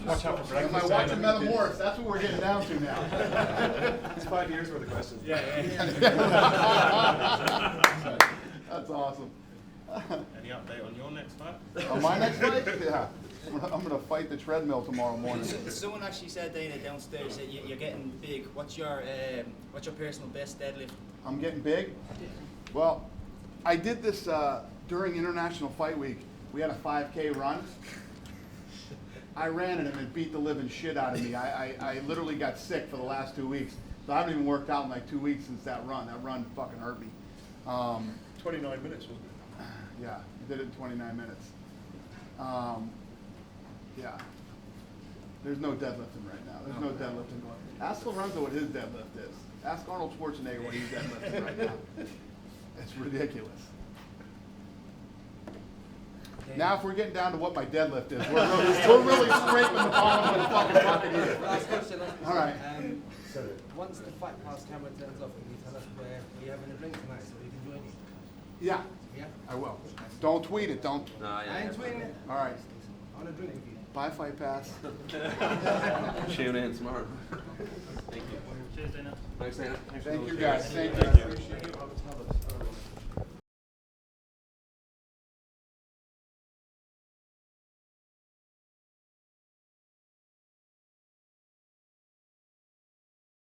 Watch out for Am I breakfast. watching Metamorph? That's what we're getting down to now. It's 5 years worth of questions. That's awesome. Any update on your next fight? On my next fight? Yeah. I'm gonna fight the treadmill tomorrow morning. Someone actually said, Dana, downstairs that you're getting big. What's your personal best deadlift? I'm getting big? Well, I did this during International Fight Week. We had a 5K run. I ran it and it beat the living shit out of me. I literally got sick for the last 2 weeks. So I haven't even worked out in like 2 weeks since that run. That run fucking hurt me. 29 minutes, wasn't it? Yeah, I did it in 29 minutes. Yeah. There's no deadlifting right now. There's no deadlifting going. Ask Lorenzo what his deadlift is. Ask Arnold Schwarzenegger what he's deadlifting right now. It's ridiculous. Now, if we're getting down to what my deadlift is, we're really scraping the bottom of the fucking bucket here. Last question. All right. Once the fight pass camera turns off, can you tell us where we're having a drink tonight so we can join you? Yeah. Yeah? I will. Don't tweet it. Don't. I ain't tweeting it. All right. I want to drink with you. Bye, Fight Pass. Tune in tomorrow. Thank you. Cheers, Dana. Thanks, Dana. Thank you, guys. Thank you. Thank you. Appreciate it.